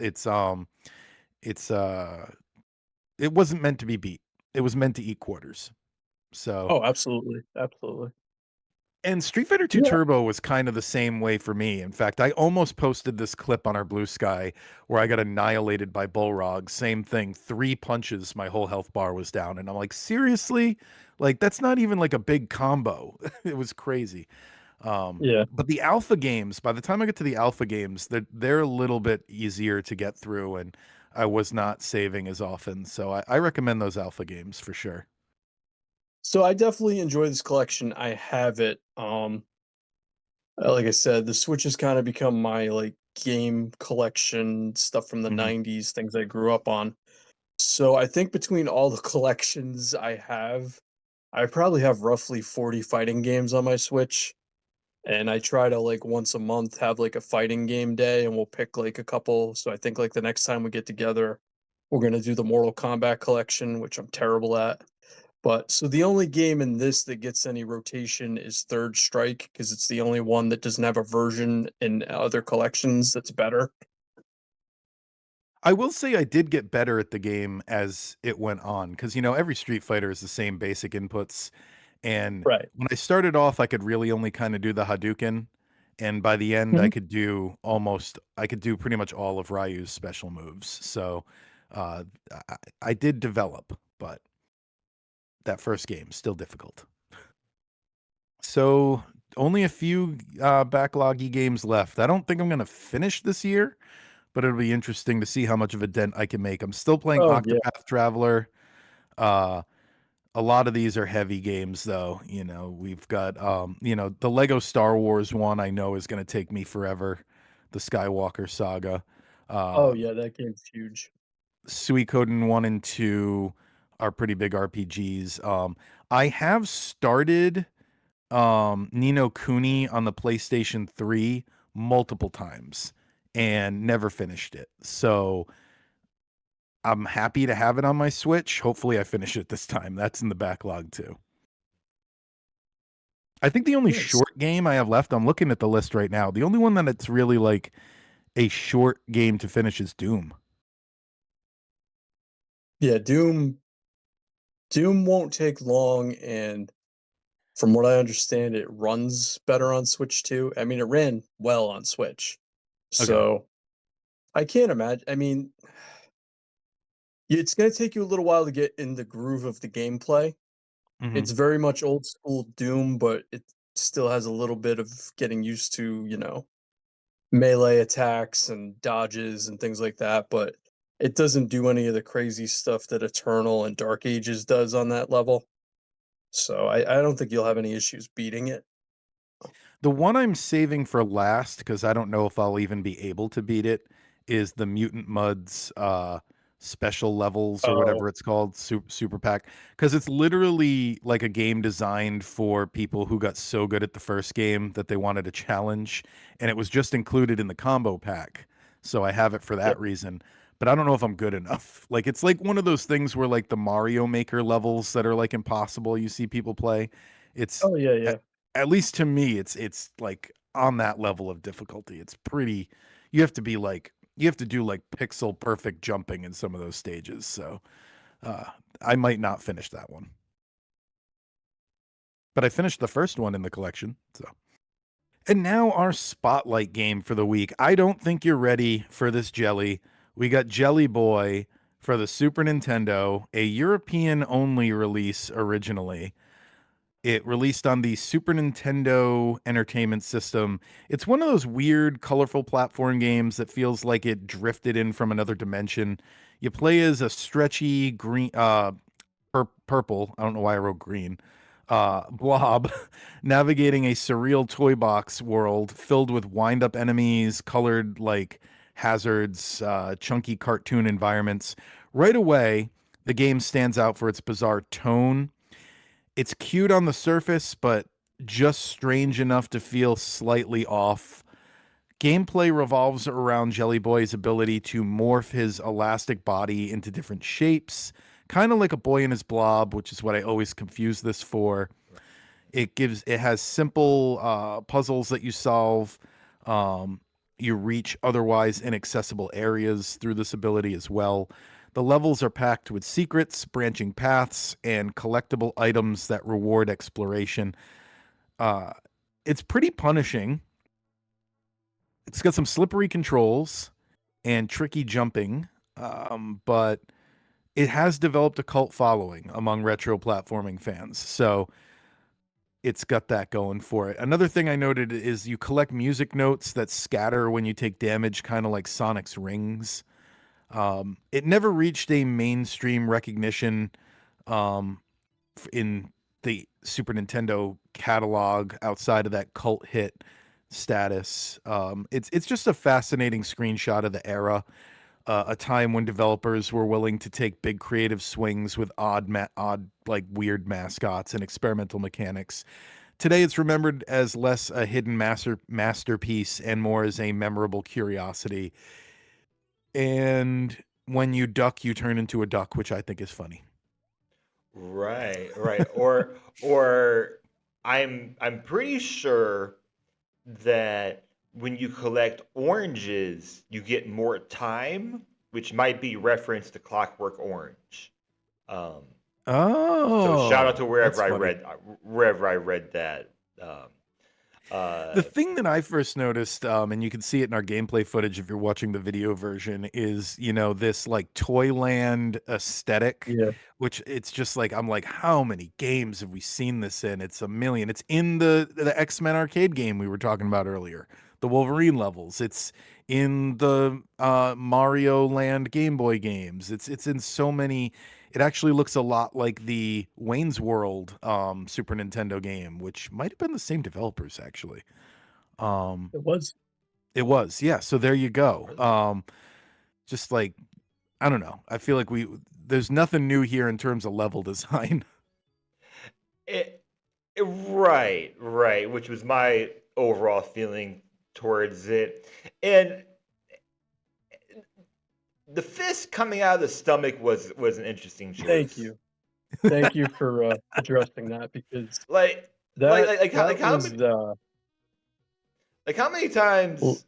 it wasn't meant to be beat. It was meant to eat quarters. So Oh, absolutely, absolutely. and Street Fighter 2 Yeah. Turbo was kind of the same way for me. In fact, I almost posted this clip on our Blue Sky where I got annihilated by Bullrog. Same thing, 3 punches, my whole health bar was down. And I'm like, seriously? Like, that's not even like a big combo. It was crazy. Yeah. But the alpha games, by the time I get to the alpha games, they're a little bit easier to get through. And I was not saving as often. So I recommend those alpha games for sure. So I definitely enjoy this collection. I have it. Like I said, the Switch has kind of become my like game collection stuff from the Hmm. 90s, things I grew up on. So I think between all the collections I probably have roughly 40 fighting games on my Switch. And I try to like once a month have like a fighting game day and we'll pick like a couple. So I think like the next time we get together, we're gonna do the Mortal Kombat collection, which I'm terrible at. But so the only game in this that gets any rotation is Third Strike because it's the only one that doesn't have a version in other collections that's better. I will say I did get better at the game as it went on because every Street Fighter is the same basic inputs. And Right. when I started off, I could really only kind of do the Hadouken. And by the end, Mhm. I could do pretty much all of Ryu's special moves. So uh, I did develop, but that first game still difficult. So only a few backloggy games left. I don't think I'm going to finish this year, but it'll be interesting to see how much of a dent I can make. I'm still playing Oh yeah. Octopath Traveler. Uh, a lot of these are heavy games, though. We've got, the Lego Star Wars one I know is going to take me forever. The Skywalker Saga. Oh Uh, yeah, that game's huge. Suikoden 1 and 2 are pretty big RPGs. I have started Nino Kuni on the PlayStation 3 multiple times and never finished it. So I'm happy to have it on my Switch. Hopefully I finish it this time. That's in the backlog too. I think the only Nice. short game I have left, I'm looking at the list right now. The only one that it's really like a short game to finish is Doom. Yeah, Doom won't take long, and from what I understand, it runs better on Switch too. I mean, it ran well on Switch. Okay. So I can't imagine. I mean, it's gonna take you a little while to get in the groove of the gameplay. Mhm. It's very much old school Doom, but it still has a little bit of getting used to, melee attacks and dodges and things like that, but it doesn't do any of the crazy stuff that Eternal and Dark Ages does on that level. So I don't think you'll have any issues beating it. The one I'm saving for last, because I don't know if I'll even be able to beat it, is the Mutant Mudds special levels or Oh, whatever it's called, super pack. Because it's literally like a game designed for people who got so good at the first game that they wanted a challenge, and it was just included in the combo pack. So I have it for yeah. that reason. But I don't know if I'm good enough. Like it's like one of those things where like the Mario Maker levels that are like impossible you see people play. It's Oh, yeah, yeah. at least to me, it's like on that level of difficulty. It's pretty. You have to be like you have to do like pixel perfect jumping in some of those stages. So uh, I might not finish that one, but I finished the first one in the collection. So and now our spotlight game for the week. I don't think you're ready for this jelly. We got Jelly Boy for the Super Nintendo, a European only release originally. It released on the Super Nintendo Entertainment System. It's one of those weird, colorful platform games that feels like it drifted in from another dimension. You play as a stretchy green, purple. I don't know why I wrote green. Blob navigating a surreal toy box world filled with wind-up enemies, colored like hazards, chunky cartoon environments. Right away, the game stands out for its bizarre tone. It's cute on the surface, but just strange enough to feel slightly off. Gameplay revolves around Jelly Boy's ability to morph his elastic body into different shapes, kind of like a boy in his blob, which is what I always confuse this for. It has simple puzzles that you solve. Um, you reach otherwise inaccessible areas through this ability as well. The levels are packed with secrets, branching paths, and collectible items that reward exploration. Uh, it's pretty punishing. It's got some slippery controls and tricky jumping, but it has developed a cult following among retro platforming fans. So it's got that going for it. Another thing I noted is you collect music notes that scatter when you take damage, kind of like Sonic's rings. It never reached a mainstream recognition um, in the Super Nintendo catalog outside of that cult hit status. It's just a fascinating screenshot of the era, a time when developers were willing to take big creative swings with odd like weird mascots and experimental mechanics. Today, it's remembered as less a hidden masterpiece and more as a memorable curiosity. And when you duck, you turn into a duck, which I think is funny. Right, right. Or I'm pretty sure that when you collect oranges, you get more time, which might be reference to Clockwork Orange. Um, so shout out to Oh, that's funny. wherever I read that. Um, The uh, thing that I first noticed, and you can see it in our gameplay footage if you're watching the video version, is this like Toyland aesthetic, Yeah. which it's just like I'm like, how many games have we seen this in? It's a million. It's in the X-Men arcade game we were talking about earlier, the Wolverine levels. It's in the Mario Land Game Boy games. It's in so many. It actually looks a lot like the Wayne's World Super Nintendo game, which might have been the same developers actually. Um, It was. it was, yeah. So there you go. really? Just like I don't know. I feel like there's nothing new here in terms of level design. It, right, right, which was my overall feeling towards it. And the fist coming out of the stomach was an interesting Thank choice. you. Thank you for, addressing that because Like that that how was, many how many l times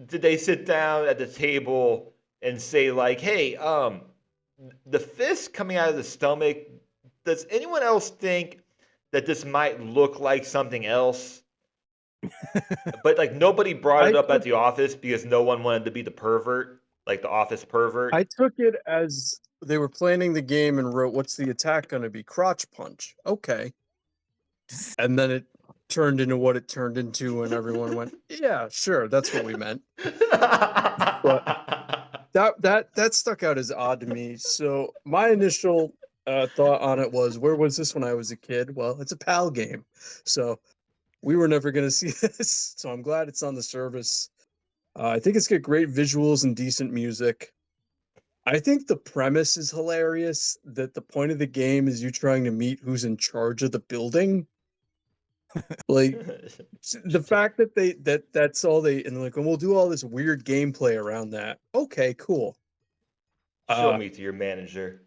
did they sit down at the table and say like, "Hey, the fist coming out of the stomach, does anyone else think that this might look like something else?" But like nobody brought it I up at took the office because no one wanted to be the pervert, like the office pervert. I took it as they were planning the game and wrote, "What's the attack going to be? Crotch punch." Okay, and then it turned into what it turned into, and everyone went, "Yeah, sure, that's what we meant." But that stuck out as odd to me. So my initial thought on it was, where was this when I was a kid? Well, it's a PAL game, so we were never going to see this. So I'm glad it's on the service. I think it's got great visuals and decent music. I think the premise is hilarious. That the point of the game is you trying to meet who's in charge of the building. Like the fact that that's all they and like, and we'll do all this weird gameplay around that. Okay, cool. Show Uh, me to your manager.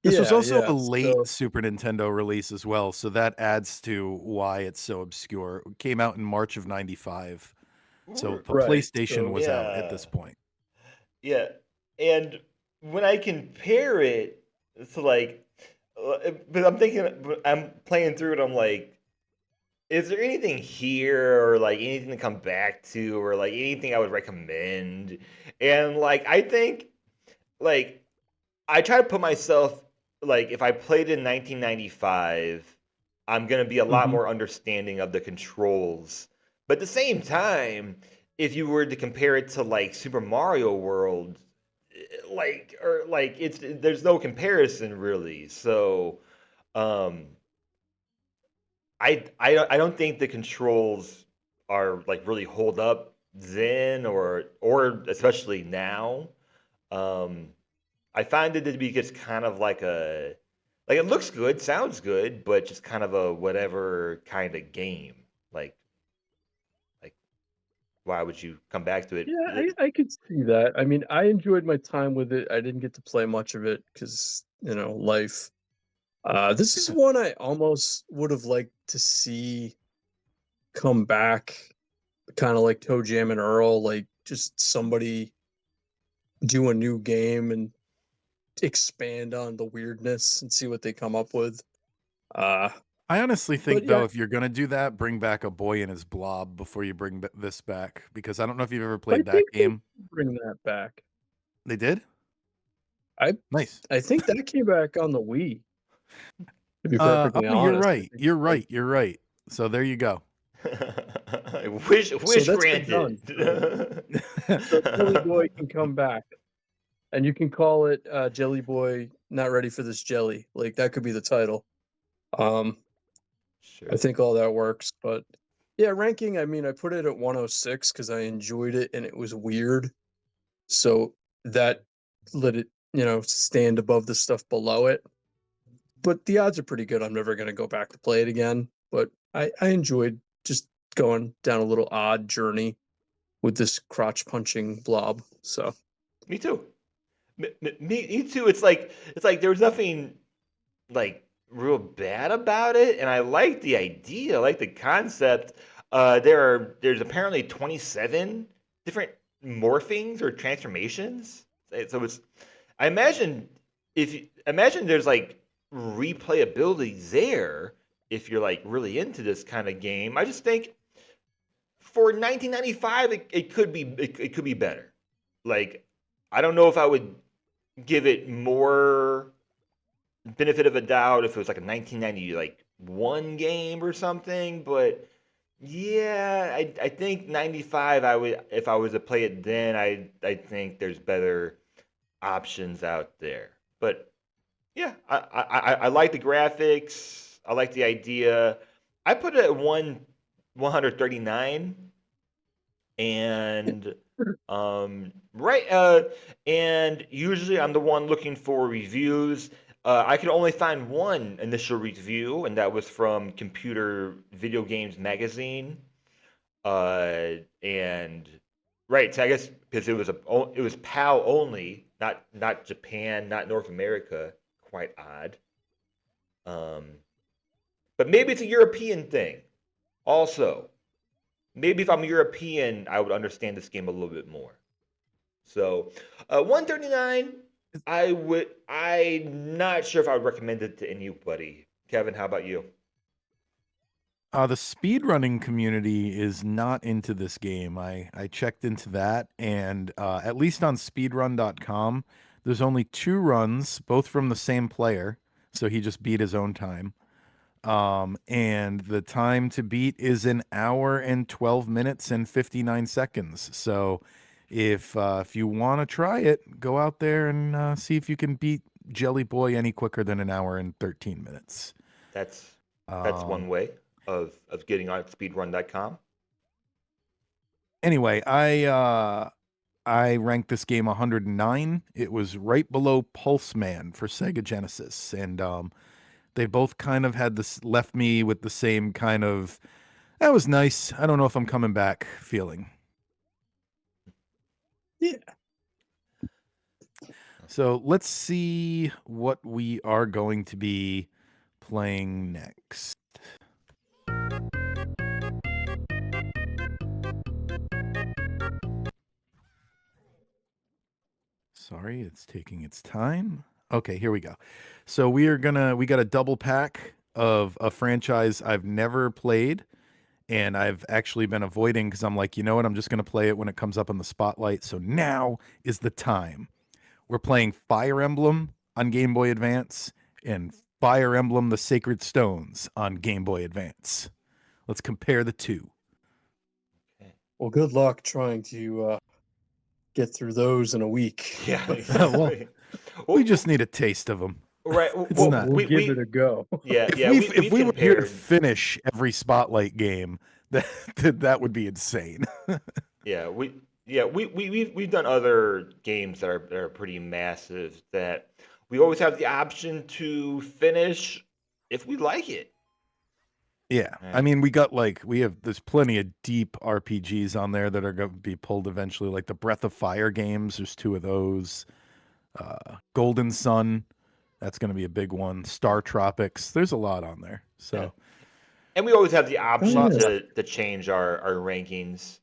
This was yeah, also a yeah. late So Super Nintendo release as well, so that adds to why it's so obscure. It came out in March of '95, so Ooh, right. PlayStation So was out at yeah, this point. yeah. And when I compare it to like, but I'm thinking, I'm playing through it. I'm like, is there anything here or like anything to come back to or like anything I would recommend? And like, I think like I try to put myself like if I played in 1995, I'm gonna be a lot mhm. more understanding of the controls. But at the same time, if you were to compare it to like Super Mario World, like or like it's there's no comparison really. So um, I don't think the controls are like really hold up then or especially now. Um, I find it to be just kind of like a like it looks good, sounds good, but just kind of a whatever kind of game. Like like why would you come back to it? Yeah, I could see that. I mean, I enjoyed my time with it. I didn't get to play much of it because, life. This is one I almost would have liked to see come back, kind of like Toe Jam and Earl, like just somebody do a new game and expand on the weirdness and see what they come up with. Uh, I honestly but think yeah, though, if you're gonna do that, bring back a boy and his blob before you bring this back, because I don't know if you've ever I played that think they game. bring that back. They did? I Nice. I think that came back on the Wii, to be perfectly You're honest. I right. think You're like right. You're right. So there you go. so Wish that's been granted. done. So Jelly Boy can come back. And you can call it Jelly Boy Not Ready for This Jelly. Like that could be the title. Um, I Sure. think all that works. But yeah, ranking, I mean, I put it at 106 because I enjoyed it and it was weird. So that let it, stand above the stuff below it. But the odds are pretty good. I'm never gonna go back to play it again. But I enjoyed just going down a little odd journey with this crotch punching blob. So Me too. Me too. It's like there was nothing like real bad about it, and I like the idea, I like the concept. There's apparently 27 different morphings or transformations. So it's I imagine imagine there's like replayability there if you're like really into this kind of game. I just think for 1995 it could be better. Like I don't know if I would give it more benefit of a doubt if it was like a 1990 like one game or something, but yeah, I think 95 I would if I was to play it then I think there's better options out there. But yeah, I like the graphics. I like the idea. I put it at 139 and right and usually I'm the one looking for reviews. I could only find one initial review, and that was from Computer Video Games Magazine. And right, so I guess because it was PAL only, not Japan, not North America. Quite odd. Um, but maybe it's a European thing. Also, maybe if I'm European, I would understand this game a little bit more. So, 139, I'm not sure if I would recommend it to anybody. Kevin, how about you? The speedrunning community is not into this game. I checked into that, and at least on speedrun.com, there's only 2 runs, both from the same player. So he just beat his own time. And the time to beat is 1 hour and 12 minutes and 59 seconds. So if you want to try it, go out there and see if you can beat Jelly Boy any quicker than 1 hour and 13 minutes. That's Um, one way of getting on speedrun.com. Anyway, I ranked this game 109. It was right below Pulse Man for Sega Genesis, and they both kind of had this left me with the same kind of that was nice. I don't know if I'm coming back feeling. Yeah. So let's see what we are going to be playing next. Sorry, it's taking its time. Okay, here we go. So we got a double pack of a franchise I've never played, and I've actually been avoiding because I'm like, you know what, I'm just gonna play it when it comes up in the spotlight. So now is the time. We're playing Fire Emblem on Game Boy Advance and Fire Emblem: The Sacred Stones on Game Boy Advance. Let's compare the two. Well, good luck trying to get through those in a week. Yeah, Well, exactly. we just need a taste of them. Right. It's We'll, not. we'll give it a go. Yeah, If yeah. if we were here to compared. finish every Spotlight game, that would be insane. Yeah, we've done other games that are pretty massive that we always have the option to finish if we like it. Yeah, I Right. mean, there's plenty of deep RPGs on there that are going to be pulled eventually, like the Breath of Fire games. There's 2 of those. Golden Sun, that's going to be a big one. Star Tropics, there's a lot on there. So, Yeah. And we always have the option Lot to change our rankings.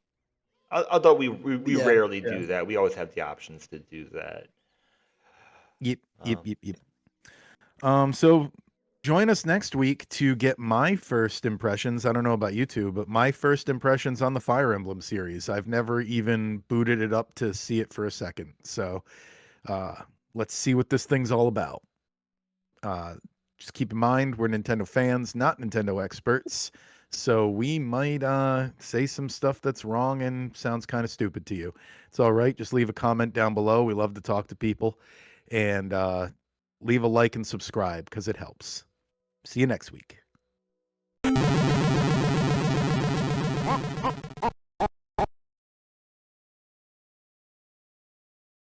Although we Yeah, rarely yeah. do that, we always have the options to do that. yep. Um, So join us next week to get my first impressions. I don't know about you two, but my first impressions on the Fire Emblem series. I've never even booted it up to see it for a second. So let's see what this thing's all about. Just keep in mind, we're Nintendo fans, not Nintendo experts. So we might say some stuff that's wrong and sounds kind of stupid to you. It's all right. Just leave a comment down below. We love to talk to people. And leave a like and subscribe because it helps. See you next week.